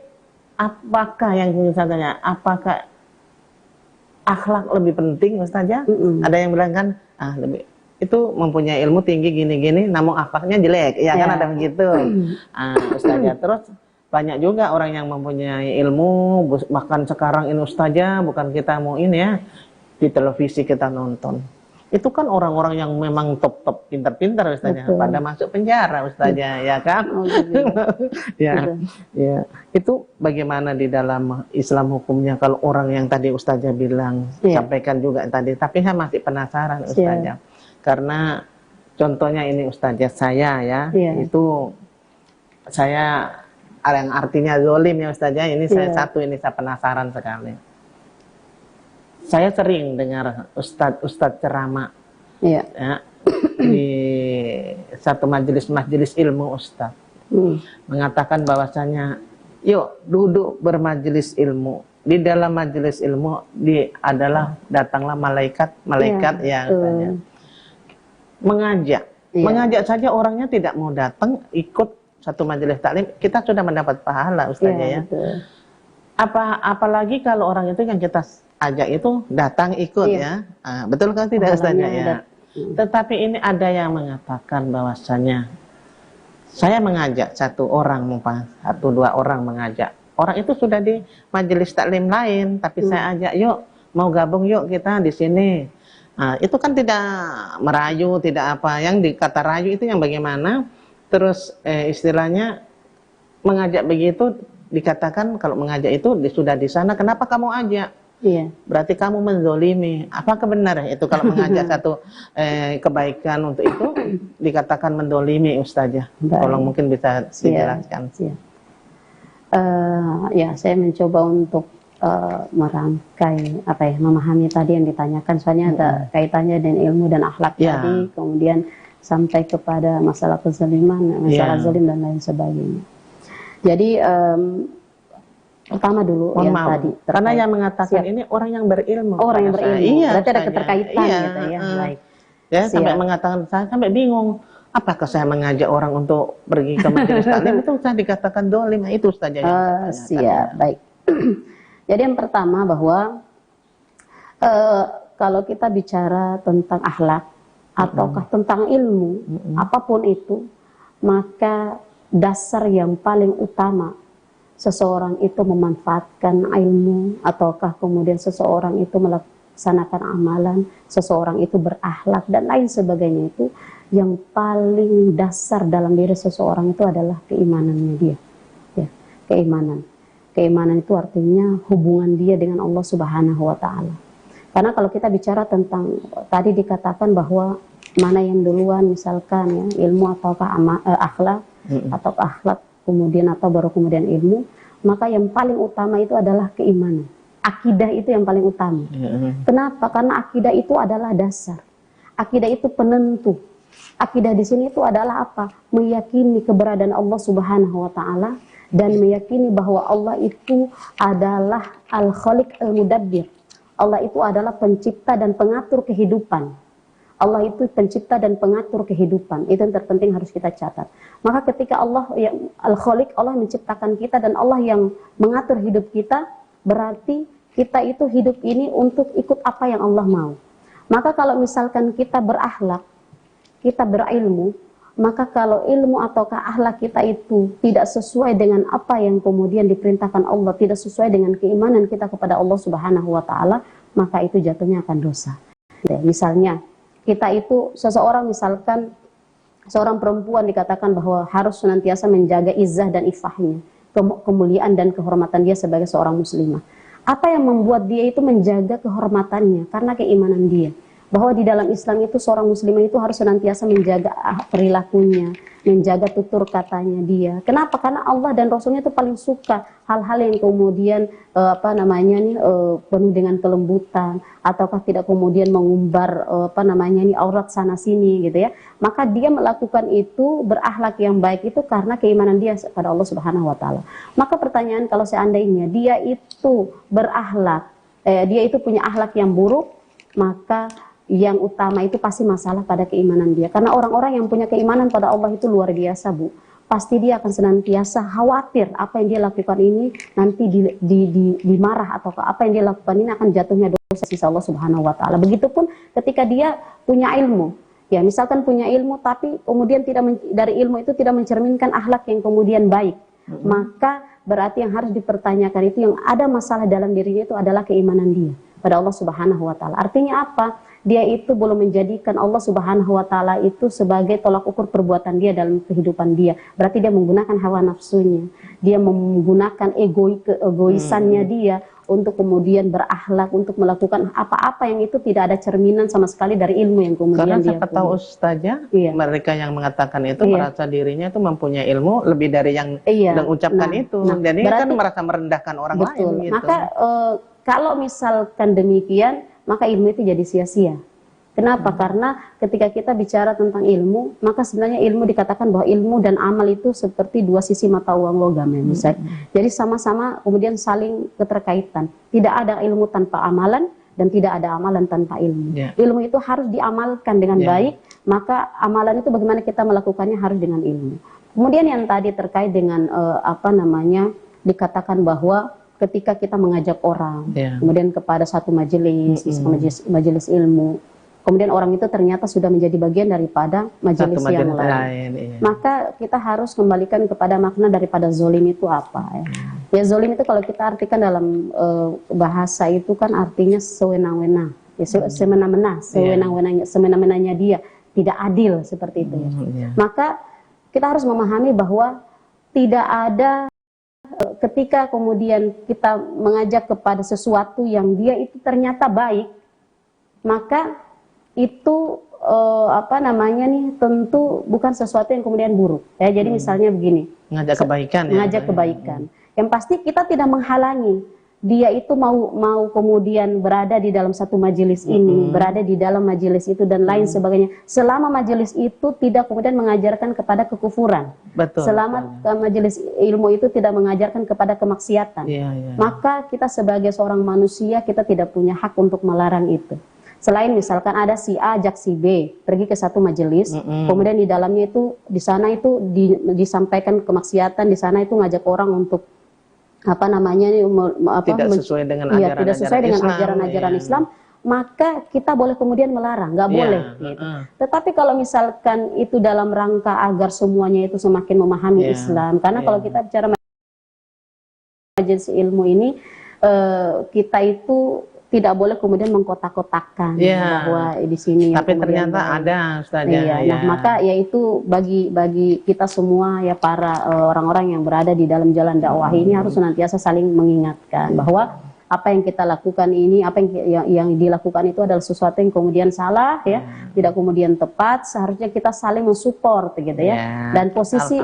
A: apakah yang ingin saya tanya, apakah akhlak lebih penting Ustazah? Ada yang bilang kan, itu mempunyai ilmu tinggi gini-gini, namun akhlaknya jelek, ya kan ada begitu. Ustazah, terus banyak juga orang yang mempunyai ilmu, bahkan sekarang ini Ustazah, bukan kita mau ini ya, di televisi kita nonton. Itu kan orang-orang yang memang top-top pintar-pintar Ustazah, pada masuk penjara Ustazah, ya kan? Ya. Itu bagaimana di dalam Islam hukumnya kalau orang yang tadi Ustazah bilang, sampaikan juga tadi, tapi saya masih penasaran Ustazah. Karena contohnya ini Ustazah, saya ya, itu saya yang artinya zolim ya Ustazah, ini saya penasaran sekali. Saya sering dengar ustadz ceramah di satu majelis ilmu ustadz mengatakan bahwasanya yuk duduk bermajelis ilmu. Di dalam majelis ilmu datanglah malaikat yang mengajak saja orangnya tidak mau datang ikut satu majelis taklim, kita sudah mendapat pahala Ustazah ya. Apalagi kalau orang itu yang kita ajak itu datang ikut ya. Betul kan tidak Ustazah ya? Tetapi ini ada yang mengatakan bahwasanya saya mengajak satu dua orang mengajak. Orang itu sudah di majelis taklim lain, tapi saya ajak yuk mau gabung yuk kita di sini. Itu kan tidak merayu, tidak apa. Yang dikata rayu itu yang bagaimana? Terus istilahnya mengajak begitu dikatakan kalau mengajak itu sudah di sana, kenapa kamu ajak? Berarti kamu menzolimi. Apakah benar itu kalau mengajak satu kebaikan untuk itu dikatakan menzolimi Ustazah? Tolong mungkin bisa dijelaskan.
B: Saya mencoba untuk merangkai memahami tadi yang ditanyakan, soalnya ada kaitannya dengan ilmu dan akhlak tadi, kemudian sampai kepada masalah kezaliman, masalah zalim dan lain sebagainya. Jadi pertama dulu yang tadi
A: karena yang mengatakan ini orang yang berilmu.
B: Orang yang berilmu. Berarti ada keterkaitan gitu ya. Baik.
A: Ya, sampai mengatakan, saya sampai bingung. Apakah saya mengajak orang untuk pergi ke majelis taklim itu saya dikatakan dolim? Itu saja yang
B: baik. Jadi yang pertama bahwa kalau kita bicara tentang akhlak ataukah tentang ilmu, apapun itu, maka dasar yang paling utama seseorang itu memanfaatkan ilmu, ataukah kemudian seseorang itu melaksanakan amalan, seseorang itu berakhlak dan lain sebagainya, itu yang paling dasar dalam diri seseorang itu adalah keimanannya dia. Ya, keimanan itu artinya hubungan dia dengan Allah Subhanahu wa taala. Karena kalau kita bicara tentang tadi dikatakan bahwa mana yang duluan misalkan ya, ilmu ataukah akhlak atau akhlak kemudian atau baru kemudian ilmu, maka yang paling utama itu adalah keimanan. Akidah itu yang paling utama. Kenapa? Karena akidah itu adalah dasar. Akidah itu penentu. Akidah di sini itu adalah apa? Meyakini keberadaan Allah Subhanahu wa taala dan meyakini bahwa Allah itu adalah Al-Khaliq Al-Mudabbir. Allah itu adalah pencipta dan pengatur kehidupan. Allah itu pencipta dan pengatur kehidupan. Itu yang terpenting harus kita catat. Maka ketika Allah yang Al-Khaliq, Allah menciptakan kita dan Allah yang mengatur hidup kita, berarti kita itu hidup ini untuk ikut apa yang Allah mau. Maka kalau misalkan kita berakhlak, kita berilmu, Maka kalau ilmu ataukah akhlak kita itu tidak sesuai dengan apa yang kemudian diperintahkan Allah, tidak sesuai dengan keimanan kita kepada Allah Subhanahu wa taala, maka itu jatuhnya akan dosa. Misalnya, kita itu seseorang, misalkan seorang perempuan dikatakan bahwa harus senantiasa menjaga izzah dan ifahnya, kemuliaan dan kehormatan dia sebagai seorang muslimah. Apa yang membuat dia itu menjaga kehormatannya? Karena keimanan dia. Bahwa di dalam Islam itu seorang muslimah itu harus senantiasa menjaga perilakunya, menjaga tutur katanya dia. Kenapa? Karena Allah dan Rasulnya itu paling suka hal-hal yang kemudian penuh dengan kelembutan, ataukah tidak kemudian mengumbar aurat sana sini gitu ya. Maka dia melakukan itu, berakhlak yang baik itu karena keimanan dia kepada Allah Subhanahu wa taala. Maka pertanyaan, kalau seandainya dia itu berakhlak, dia itu punya akhlak yang buruk, maka yang utama itu pasti masalah pada keimanan dia. Karena orang-orang yang punya keimanan pada Allah itu luar biasa, Bu. Pasti dia akan senantiasa khawatir apa yang dia lakukan ini nanti dimarah, atau apa yang dia lakukan ini akan jatuhnya dosa sisi Allah Subhanahu wa taala. Begitupun ketika dia punya ilmu. Ya, misalkan punya ilmu tapi kemudian dari ilmu itu tidak mencerminkan akhlak yang kemudian baik. Maka berarti yang harus dipertanyakan itu, yang ada masalah dalam dirinya itu adalah keimanan dia pada Allah Subhanahu wa taala. Artinya apa? Dia itu belum menjadikan Allah Subhanahu wa taala itu sebagai tolak ukur perbuatan dia dalam kehidupan dia. Berarti dia menggunakan hawa nafsunya. Dia menggunakan egoisannya dia untuk kemudian berakhlak, untuk melakukan apa-apa yang itu tidak ada cerminan sama sekali dari ilmu yang kemudian
A: karena
B: dia
A: siapa tahu Ustazah, mereka yang mengatakan itu merasa dirinya itu mempunyai ilmu lebih dari yang mengucapkan itu. Jadi berarti, kan merasa merendahkan orang lain gitu. Maka
B: kalau misalkan demikian, maka ilmu itu jadi sia-sia. Kenapa? Karena ketika kita bicara tentang ilmu, maka sebenarnya ilmu dikatakan bahwa ilmu dan amal itu seperti dua sisi mata uang logam ya, misalnya. Jadi sama-sama kemudian saling keterkaitan. Tidak ada ilmu tanpa amalan dan tidak ada amalan tanpa ilmu. Ilmu itu harus diamalkan dengan baik, maka amalan itu bagaimana kita melakukannya harus dengan ilmu. Kemudian yang tadi terkait dengan dikatakan bahwa ketika kita mengajak orang, kemudian kepada satu majelis, majelis ilmu, kemudian orang itu ternyata sudah menjadi bagian daripada majelis yang lain. Maka kita harus kembalikan kepada makna daripada zolim itu apa ya. Ya, zolim itu kalau kita artikan dalam bahasa itu kan artinya sewenang-wenang, semena-menanya dia, tidak adil seperti itu ya. Maka kita harus memahami bahwa tidak ada ketika kemudian kita mengajak kepada sesuatu yang dia itu ternyata baik, maka itu tentu bukan sesuatu yang kemudian buruk ya. Jadi misalnya begini,
A: mengajak kebaikan,
B: mengajak kebaikan. Yang pasti kita tidak menghalangi dia itu mau kemudian berada di dalam satu majelis ini, berada di dalam majelis itu dan lain sebagainya. Selama majelis itu tidak kemudian mengajarkan kepada kekufuran. Betul. Selama majelis ilmu itu tidak mengajarkan kepada kemaksiatan. Maka kita sebagai seorang manusia, kita tidak punya hak untuk melarang itu. Selain misalkan ada si A ajak si B pergi ke satu majelis, kemudian di dalamnya itu, di sana itu disampaikan kemaksiatan, di sana itu ngajak orang untuk
A: tidak sesuai dengan
B: ajaran-ajaran Islam, maka kita boleh kemudian melarang, nggak boleh. Gitu. Tetapi kalau misalkan itu dalam rangka agar semuanya itu semakin memahami Islam, karena kalau kita bicara majelis ilmu ini, kita itu tidak boleh kemudian mengkotak-kotakkan bahwa di sini.
A: Tapi ternyata ada, Ustazah.
B: Nah, maka yaitu bagi kita semua ya, para orang-orang yang berada di dalam jalan dakwah ini harus senantiasa saling mengingatkan bahwa apa yang kita lakukan ini, apa yang dilakukan itu adalah sesuatu yang kemudian salah ya, tidak kemudian tepat. Seharusnya kita saling mensupport gitu ya. Dan posisi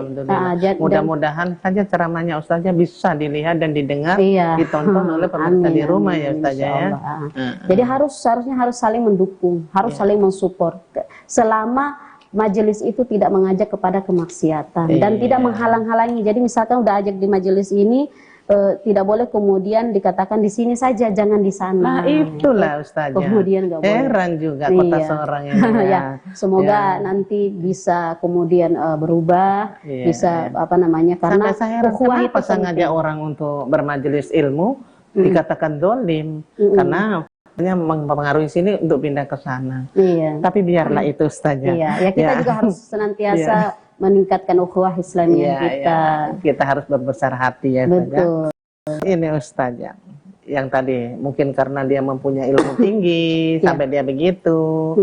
A: mudah-mudahan saja ceramahnya Ustazah bisa dilihat dan didengar, ditonton oleh pemirsa di rumah ya Ustazah ya.
B: Jadi harusnya harus saling mendukung, harus saling mensupport. Selama majelis itu tidak mengajak kepada kemaksiatan dan tidak menghalang-halangi. Jadi misalkan udah ajak di majelis ini, tidak boleh kemudian dikatakan di sini saja, jangan di sana.
A: Nah, itulah Ustazah.
B: Kemudian nggak boleh.
A: Heran juga kota seorang ini.
B: Semoga nanti bisa kemudian berubah, bisa karena
A: saya heran kenapa ngajak orang untuk bermajelis ilmu dikatakan dolim, karena mempengaruhi sini untuk pindah ke sana.
B: Iya.
A: Tapi biarlah itu saja.
B: Iya, ya kita juga harus senantiasa meningkatkan ukhuwah Islamiyah kita.
A: Kita harus berbesar hati ya.
B: Betul.
A: Ini Ustazah yang tadi mungkin karena dia mempunyai ilmu tinggi sampai dia begitu,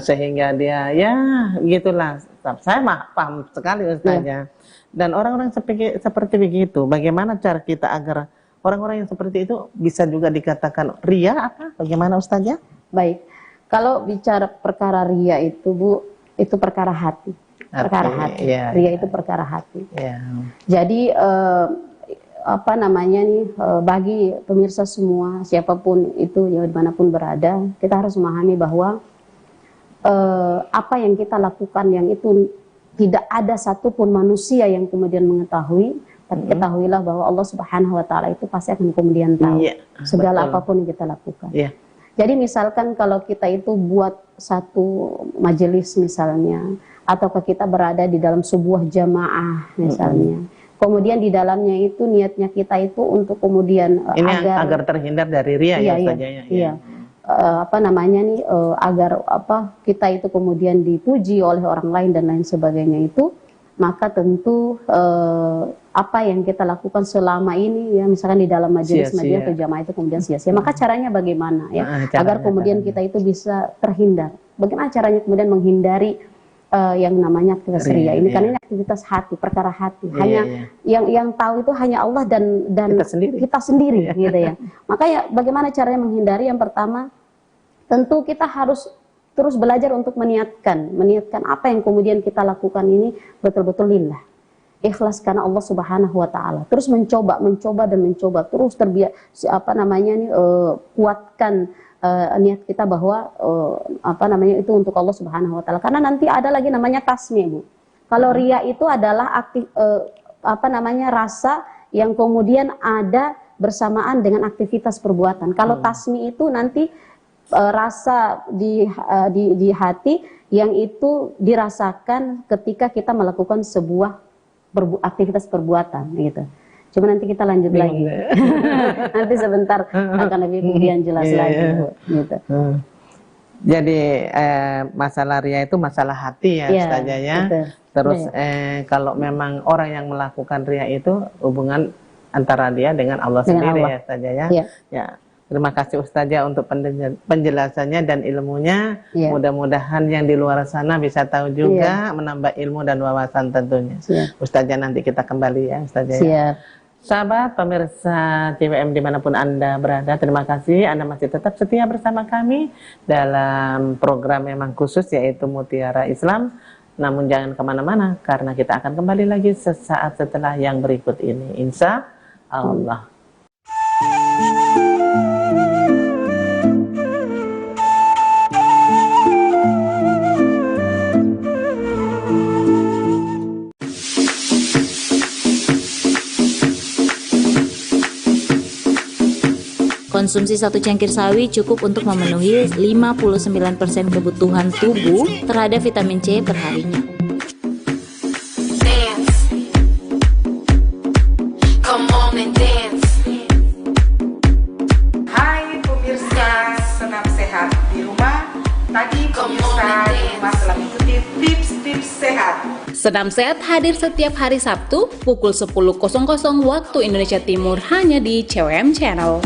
A: sehingga dia ya gitulah. Saya paham sekali Ustazah. Dan orang-orang seperti begitu, bagaimana cara kita agar orang-orang yang seperti itu bisa juga dikatakan ria apa? Bagaimana Ustazah?
B: Baik, kalau bicara perkara ria itu Bu, itu perkara hati. Perkara hati. Ria itu perkara hati. Jadi apa namanya nih, bagi pemirsa semua, siapapun itu ya dimanapun berada, kita harus memahami bahwa apa yang kita lakukan yang itu tidak ada satupun manusia yang kemudian mengetahui, tapi ketahuilah bahwa Allah Subhanahu wa taala itu pasti akan kemudian tahu segala apapun yang kita lakukan. Jadi misalkan kalau kita itu buat satu majelis misalnya, ataukah kita berada di dalam sebuah jamaah misalnya, kemudian di dalamnya itu niatnya kita itu untuk kemudian
A: agar terhindar dari ria apa namanya nih, agar apa kita itu kemudian dipuji oleh orang lain dan lain sebagainya itu, maka tentu apa yang kita lakukan selama ini ya misalkan di dalam majelis atau jamaah itu kemudian sia-sia. Maka caranya bagaimana ya agar kemudian kita itu bisa terhindar. Bagaimana caranya kemudian menghindari yang namanya aktivitas ria ini, karena ini aktivitas hati, perkara hati. Hanya yang tahu itu hanya Allah dan kita sendiri gitu ya. Makanya bagaimana caranya menghindari? Yang pertama, tentu kita harus terus belajar untuk meniatkan apa yang kemudian kita lakukan ini betul-betul lillah. Ikhlas karena Allah Subhanahu wa taala. Terus mencoba terus kuatkan niat kita bahwa apa namanya itu untuk Allah Subhanahu wa taala. Karena nanti ada lagi namanya tasmi, Bu. Kalau ria itu adalah apa namanya rasa yang kemudian ada bersamaan dengan aktivitas perbuatan. Kalau tasmi itu nanti rasa di hati yang itu dirasakan ketika kita melakukan sebuah aktivitas perbuatan gitu. Cuma nanti kita lanjut lagi. Nanti sebentar akan lebih kemudian jelas lagi. Gitu. Jadi masalah ria itu masalah hati ya Ustazah ya. Terus kalau memang orang yang melakukan ria itu hubungan antara dia dengan Allah sendiri ya Ustazah ya. Ya. Terima kasih Ustazah untuk penjelasannya dan ilmunya. Mudah-mudahan yang di luar sana bisa tahu juga, menambah ilmu dan wawasan tentunya. Ustazah nanti kita kembali ya Ustazah ya. Sahabat pemirsa CWM dimanapun Anda berada, terima kasih Anda masih tetap setia bersama kami dalam program memang khusus yaitu Mutiara Islam. Namun jangan kemana-mana karena kita akan kembali lagi sesaat setelah yang berikut ini, insya Allah.
I: Konsumsi satu cangkir sawi cukup untuk memenuhi 59% kebutuhan tubuh terhadap vitamin C perharinya.
J: Hai pemirsa Senam Sehat di rumah. Tadi pemirsa di rumah telah mengikuti tips-tips sehat.
C: Senam Sehat hadir setiap hari Sabtu pukul 10.00 waktu Indonesia Timur hanya di CWM Channel.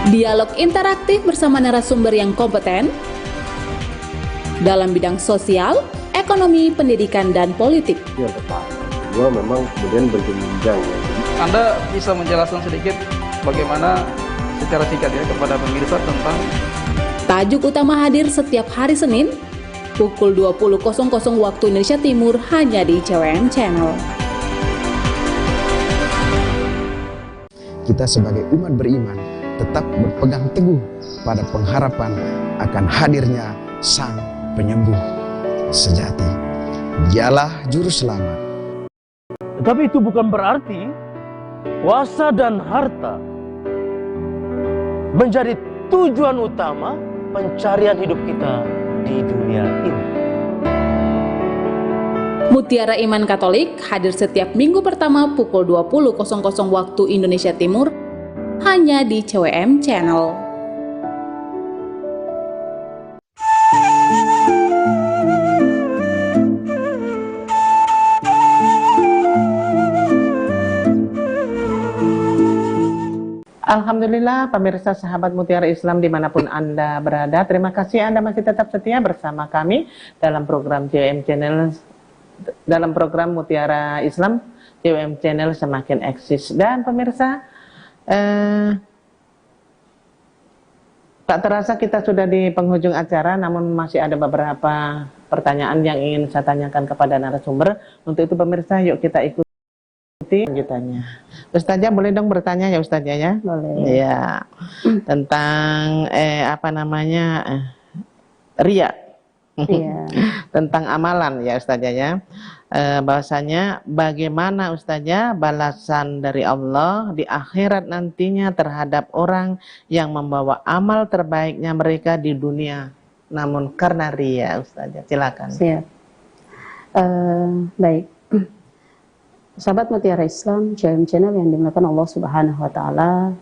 C: Dialog interaktif bersama narasumber yang kompeten dalam bidang sosial, ekonomi, pendidikan, dan politik.
H: Yang tepat, gua memang kemudian berjenjang.
K: Anda bisa menjelaskan sedikit bagaimana secara singkat ya kepada pemirsa tentang
C: tajuk utama hadir setiap hari Senin pukul 20.00 waktu Indonesia Timur hanya di CWM Channel.
L: Kita sebagai umat beriman tetap berpegang teguh pada pengharapan akan hadirnya Sang Penyembuh sejati. Dialah juru selamat.
M: Tetapi itu bukan berarti kuasa dan harta menjadi tujuan utama pencarian hidup kita di dunia ini.
C: Mutiara Iman Katolik hadir setiap minggu pertama pukul 20.00 waktu Indonesia Timur hanya di CWM Channel.
A: Alhamdulillah, pemirsa sahabat Mutiara Islam dimanapun Anda berada, terima kasih Anda masih tetap setia bersama kami dalam program CWM Channel, dalam program Mutiara Islam CWM Channel semakin eksis. Dan pemirsa, tak terasa kita sudah di penghujung acara, namun masih ada beberapa pertanyaan yang ingin saya tanyakan kepada narasumber. Untuk itu pemirsa, yuk kita ikuti lanjutannya. Ustazah boleh dong bertanya ya Ustazah ya?
B: Boleh.
A: Ya, tentang riya.
B: Iya.
A: Tentang amalan ya Ustazah ya. Bahwasanya bagaimana Ustazah balasan dari Allah di akhirat nantinya terhadap orang yang membawa amal terbaiknya mereka di dunia namun karena riya, Ustazah. Silakan.
B: Siap. Baik. Sahabat Mutiara Islam, CWM Channel yang dimuliakan Allah Subhanahu wa taala.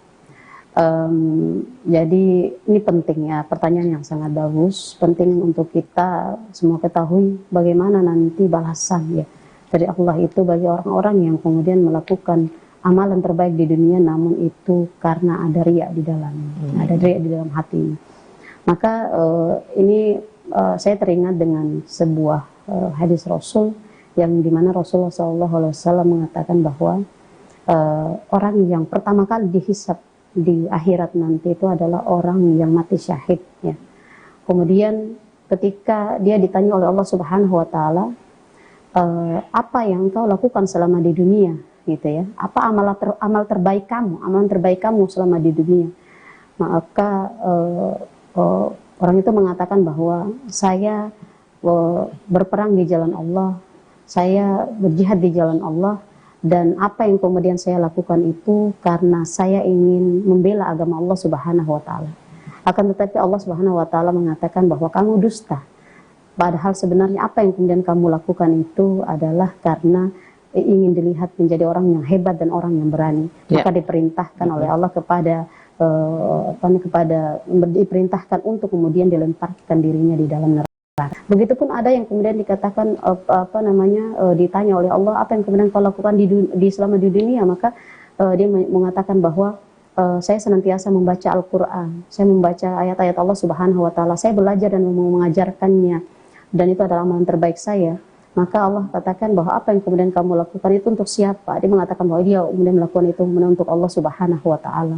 B: Jadi ini penting ya, pertanyaan yang sangat bagus, penting untuk kita semua ketahui bagaimana nanti balasan ya dari Allah itu bagi orang-orang yang kemudian melakukan amalan terbaik di dunia namun itu karena ada riya di dalamnya, ada riya di dalam hatinya. Maka ini saya teringat dengan sebuah hadis Rasul yang dimana Rasulullah SAW mengatakan bahwa orang yang pertama kali dihisab di akhirat nanti itu adalah orang yang mati syahid ya. Kemudian ketika dia ditanya oleh Allah Subhanahu wa taala, apa yang engkau lakukan selama di dunia gitu ya, apa amal terbaik kamu, amalan terbaik kamu selama di dunia. Maka orang itu mengatakan bahwa saya berperang di jalan Allah, saya berjihad di jalan Allah, dan apa yang kemudian saya lakukan itu karena saya ingin membela agama Allah Subhanahu wa taala. Akan tetapi Allah Subhanahu wa taala mengatakan bahwa kamu dusta. Padahal sebenarnya apa yang kemudian kamu lakukan itu adalah karena ingin dilihat menjadi orang yang hebat dan orang yang berani. Maka diperintahkan oleh Allah diperintahkan untuk kemudian dilemparkan dirinya di dalam neraka. Begitupun ada yang kemudian dikatakan ditanya oleh Allah apa yang kemudian kau lakukan di selama di dunia, maka dia mengatakan bahwa saya senantiasa membaca Al-Quran, saya membaca ayat-ayat Allah Subhanahu wa taala, saya belajar dan mengajarkannya, dan itu adalah amalan terbaik saya. Maka Allah katakan bahwa apa yang kemudian kamu lakukan itu untuk siapa? Dia mengatakan bahwa dia kemudian melakukan itu untuk Allah Subhanahu wa taala.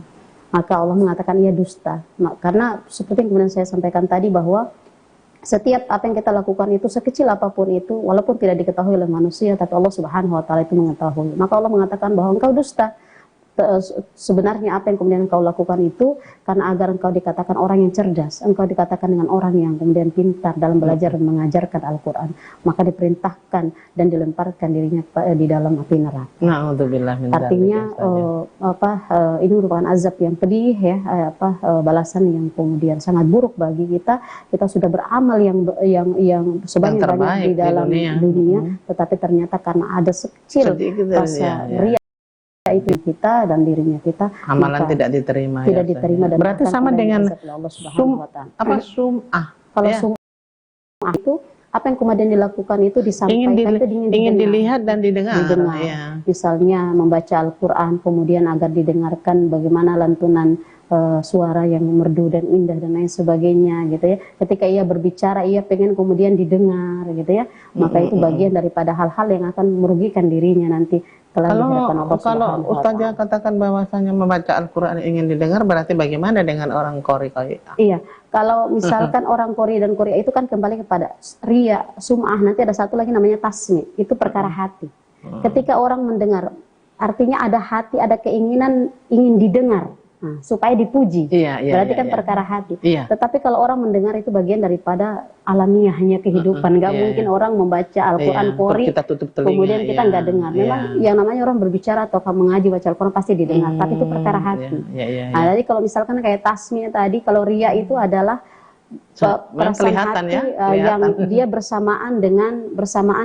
B: Maka Allah mengatakan ia dusta. Karena seperti yang kemudian saya sampaikan tadi bahwa setiap apa yang kita lakukan itu sekecil apapun itu, walaupun tidak diketahui oleh manusia, tapi Allah Subhanahu wa taala itu mengetahui. Maka Allah mengatakan bahwa engkau dusta. Sebenarnya apa yang kemudian engkau lakukan itu karena agar engkau dikatakan orang yang cerdas, engkau dikatakan dengan orang yang kemudian pintar dalam belajar dan mengajarkan Al-Quran. Maka diperintahkan dan dilemparkan dirinya di dalam api neraka. Artinya ini merupakan azab yang pedih ya, balasan yang kemudian sangat buruk bagi kita. Kita sudah beramal yang sebanyak-banyak di dalam dunia, tetapi ternyata karena ada sekecil rasa riya itu kita dan dirinya kita,
A: amalan tidak diterima.
B: Tidak diterima dan
A: berarti sama dengan
B: sum'ah. Kalau sum'ah itu apa yang kemudian dilakukan itu disampaikan,
A: ingin dilihat dan didengar. Ya.
B: Misalnya membaca Al-Quran kemudian agar didengarkan bagaimana lantunan suara yang merdu dan indah dan lain sebagainya gitu ya. Ketika ia berbicara ia pengen kemudian didengar gitu ya. Maka itu bagian daripada hal-hal yang akan merugikan dirinya nanti.
A: Kalau Ustazah katakan bahwasanya membaca Al-Quran ingin didengar, berarti bagaimana dengan orang Qori?
B: Iya, kalau misalkan orang Qori dan Qori itu kan kembali kepada riya, sum'ah, nanti ada satu lagi namanya tasmi, itu perkara hati. Ketika orang mendengar, artinya ada hati, ada keinginan ingin didengar. Supaya dipuji, berarti kan perkara hati. Tetapi kalau orang mendengar itu bagian daripada alamiahnya kehidupan. Gak mungkin orang membaca Al-Quran Qori kemudian kita nggak dengar. Memang yang namanya orang berbicara atau mengaji baca Al-Quran pasti didengar, tapi itu perkara hati. Nah, jadi kalau misalkan kayak tasmi tadi, kalau riya itu adalah perasaan
A: kelihatan
B: hati
A: ya,
B: yang dia bersamaan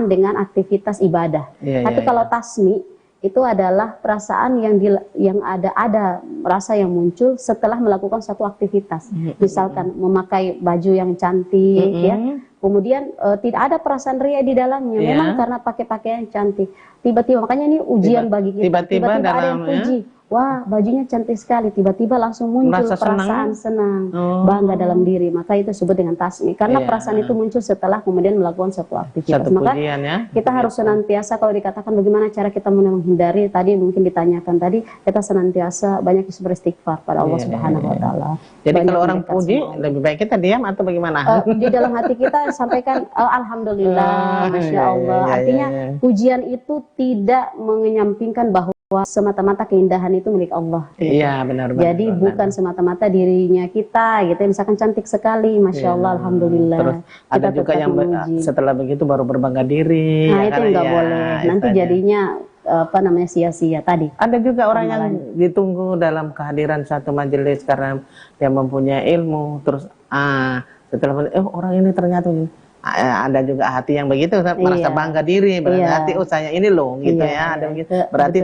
B: dengan aktivitas ibadah. Tapi kalau tasmi itu adalah perasaan yang ada rasa yang muncul setelah melakukan satu aktivitas. Misalkan memakai baju yang cantik, ya. Kemudian tidak ada perasaan ria di dalamnya, memang karena pakai pakaian cantik. Tiba-tiba, makanya ini ujian bagi kita. Tiba-tiba ada yang puji, wah bajunya cantik sekali. Tiba-tiba langsung muncul perasaan senang, bangga dalam diri. Maka itu disebut dengan tasmi. Karena perasaan itu muncul setelah kemudian melakukan satu aktivitas. Maka kita harus senantiasa, kalau dikatakan bagaimana cara kita menghindari, tadi mungkin ditanyakan tadi, kita senantiasa banyak beristighfar pada Allah Subhanahu Wa Taala.
A: Jadi kalau orang puji, lebih baik kita diam atau bagaimana?
B: Di dalam hati kita sampaikan alhamdulillah, masya Allah. Artinya pujian itu tidak menyampingkan bahwa semata-mata keindahan itu milik Allah.
A: Iya, benar.
B: Jadi bukan semata-mata dirinya kita, gitu. Misalkan cantik sekali, masya Allah, alhamdulillah.
A: Terus ada juga yang setelah begitu baru berbangga diri.
B: Nah, itu nggak boleh. Nanti jadinya sia-sia tadi.
A: Ada juga orang yang ditunggu dalam kehadiran satu majelis karena dia mempunyai ilmu, terus setelah orang ini ternyata ada juga hati yang begitu, merasa bangga diri, berarti saya ini loh gitu ya, ada begitu. Berarti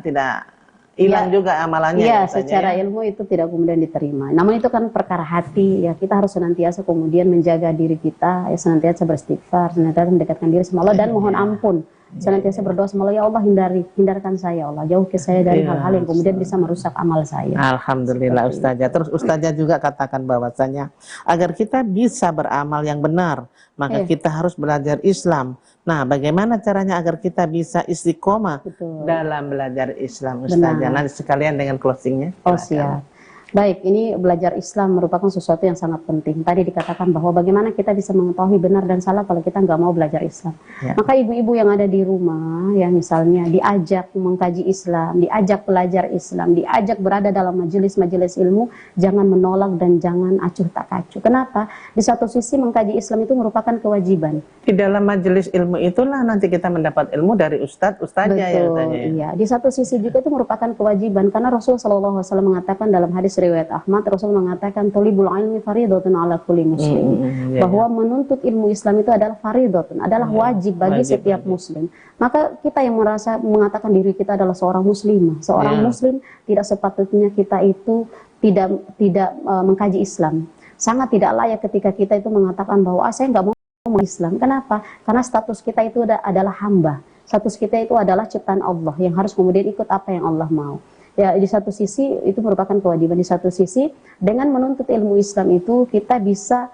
A: tidak hilang juga amalannya.
B: Iya, secara ilmu itu tidak kemudian diterima. Namun itu kan perkara hati, ya kita harus senantiasa kemudian menjaga diri kita, ya senantiasa beristighfar, senantiasa mendekatkan diri sama Allah dan mohon ampun. Senantiasa berdoa sama Allah, ya Allah hindarkan saya, Allah jauhkan saya dari hal-hal yang kemudian bisa merusak amal saya.
A: Alhamdulillah Ustazah. Terus Ustazah juga katakan bahwasanya agar kita bisa beramal yang benar, maka kita harus belajar Islam. Nah, bagaimana caranya agar kita bisa istiqomah dalam belajar Islam, Ustazah? Nanti sekalian dengan closingnya.
B: Oh siap. Baik, ini belajar Islam merupakan sesuatu yang sangat penting. Tadi dikatakan bahwa bagaimana kita bisa mengetahui benar dan salah kalau kita nggak mau belajar Islam. Maka ibu-ibu yang ada di rumah, yang misalnya diajak mengkaji Islam, diajak belajar Islam, diajak berada dalam majelis-majelis ilmu, jangan menolak dan jangan acuh tak acuh. Kenapa? Di satu sisi mengkaji Islam itu merupakan kewajiban.
A: Di dalam majelis ilmu itulah nanti kita mendapat ilmu dari ustadzah ya.
B: Iya. Di satu sisi juga itu merupakan kewajiban karena Rasulullah SAW mengatakan dalam hadis riwayat Ahmad, Rasul mengatakan thalibul ilmi fardhatun ala kulli muslim. Bahwa menuntut ilmu Islam itu adalah fardhatun, adalah wajib bagi setiap muslim. Maka kita yang merasa mengatakan diri kita adalah seorang muslimah, seorang muslim, tidak sepatutnya kita itu tidak mengkaji Islam. Sangat tidak layak ketika kita itu mengatakan bahwa saya nggak mau Islam. Kenapa? Karena status kita itu adalah hamba. Status kita itu adalah ciptaan Allah yang harus kemudian ikut apa yang Allah mau. Ya, di satu sisi itu merupakan kewajiban, di satu sisi dengan menuntut ilmu Islam itu kita bisa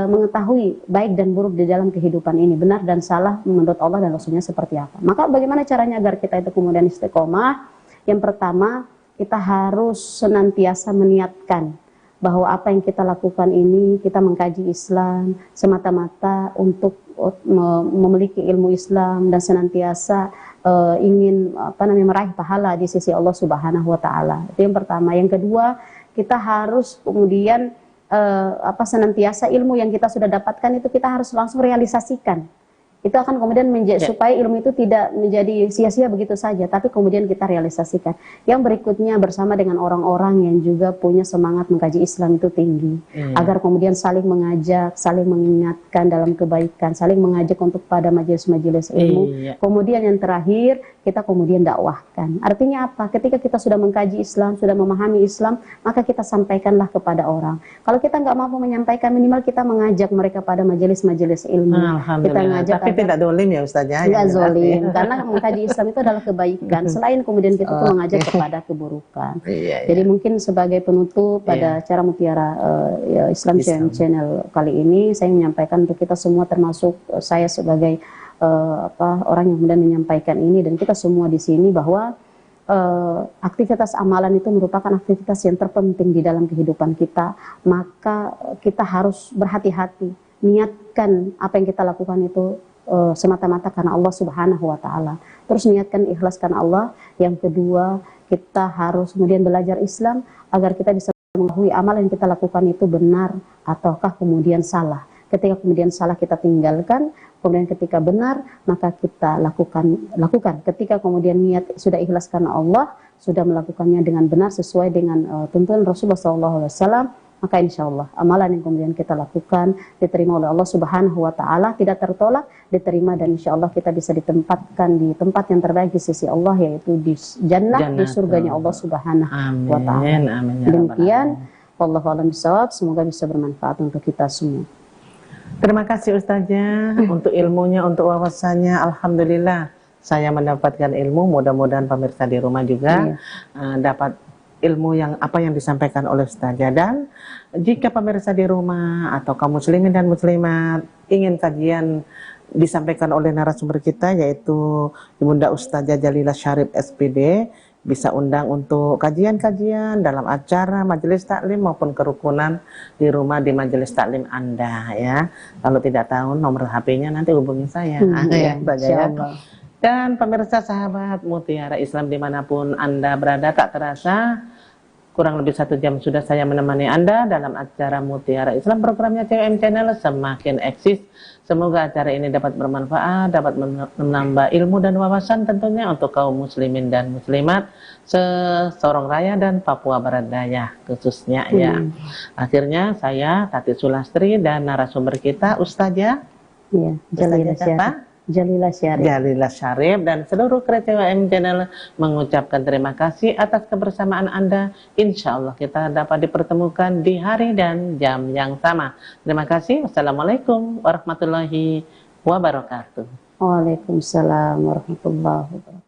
B: mengetahui baik dan buruk di dalam kehidupan ini, benar dan salah menurut Allah dan Rasulnya seperti apa. Maka bagaimana caranya agar kita itu kemudian istiqomah? Yang pertama, kita harus senantiasa meniatkan bahwa apa yang kita lakukan ini, kita mengkaji Islam semata-mata untuk memiliki ilmu Islam dan senantiasa ingin meraih pahala di sisi Allah Subhanahu Wa Taala. Itu yang pertama. Yang kedua, kita harus kemudian senantiasa ilmu yang kita sudah dapatkan itu kita harus langsung realisasikan. Itu akan kemudian supaya ilmu itu tidak menjadi sia-sia begitu saja, tapi kemudian kita realisasikan. Yang berikutnya bersama dengan orang-orang yang juga punya semangat mengkaji Islam itu tinggi, agar kemudian saling mengajak, saling mengingatkan dalam kebaikan, saling mengajak untuk pada majelis-majelis ilmu. Kemudian yang terakhir, kita kemudian dakwahkan. Artinya apa? Ketika kita sudah mengkaji Islam, sudah memahami Islam, maka kita sampaikanlah kepada orang. Kalau kita nggak mampu menyampaikan, minimal kita mengajak mereka pada majelis-majelis ilmu. Kita ngajak.
A: Tapi tidak dolim ya Ustazah?
B: Tidak zolim, karena mengkaji Islam itu adalah kebaikan. Selain kemudian kita tuh mengajak kepada keburukan. Jadi mungkin sebagai penutup pada acara Mutiara Islam Channel kali ini, saya menyampaikan untuk kita semua, termasuk saya sebagai orang yang kemudian menyampaikan ini dan kita semua di sini, bahwa aktivitas amalan itu merupakan aktivitas yang terpenting di dalam kehidupan kita. Maka kita harus berhati-hati, niatkan apa yang kita lakukan itu semata-mata karena Allah Subhanahu Wa Taala. Terus niatkan, ikhlaskan Allah. Yang kedua, kita harus kemudian belajar Islam agar kita bisa mengetahui amal yang kita lakukan itu benar ataukah kemudian salah. Ketika kemudian salah kita tinggalkan, kemudian ketika benar maka kita lakukan. Ketika kemudian niat sudah ikhlas karena Allah, sudah melakukannya dengan benar sesuai dengan tuntunan Rasulullah SAW, maka insya Allah amalan yang kemudian kita lakukan diterima oleh Allah Subhanahu wa Ta'ala, tidak tertolak, diterima, dan insya Allah kita bisa ditempatkan di tempat yang terbaik di sisi Allah, yaitu di jannah, di surganya Allah Subhanahu wa Ta'ala. Demikian, wallahu a'lam bishawab, semoga bisa bermanfaat untuk kita semua.
A: Terima kasih Ustazah untuk ilmunya, untuk wawasannya. Alhamdulillah saya mendapatkan ilmu, mudah-mudahan pemirsa di rumah juga dapat ilmu yang apa yang disampaikan oleh Ustazah. Dan jika pemirsa di rumah atau kaum muslimin dan muslimat ingin kajian disampaikan oleh narasumber kita, yaitu Ibunda Ustazah Jalilah Syarif SPD, bisa undang untuk kajian-kajian dalam acara majelis taklim maupun kerukunan di rumah, di majelis taklim Anda ya. Kalau tidak tahu nomor HP-nya nanti hubungi saya. Dan pemirsa sahabat Mutiara Islam dimanapun Anda berada, tak terasa kurang lebih 1 jam sudah saya menemani Anda dalam acara Mutiara Islam, programnya CWM Channel semakin eksis. Semoga acara ini dapat bermanfaat, dapat menambah ilmu dan wawasan tentunya untuk kaum muslimin dan muslimat se-Sorong Raya dan Papua Barat Daya khususnya ya. Akhirnya saya Tati Sulastri dan narasumber kita Ustazah Jalilah Syarif dan seluruh kru CWM Channel mengucapkan terima kasih atas kebersamaan Anda. Insya Allah kita dapat dipertemukan di hari dan jam yang sama. Terima kasih. Wassalamualaikum warahmatullahi wabarakatuh.
B: Waalaikumsalam warahmatullahi wabarakatuh.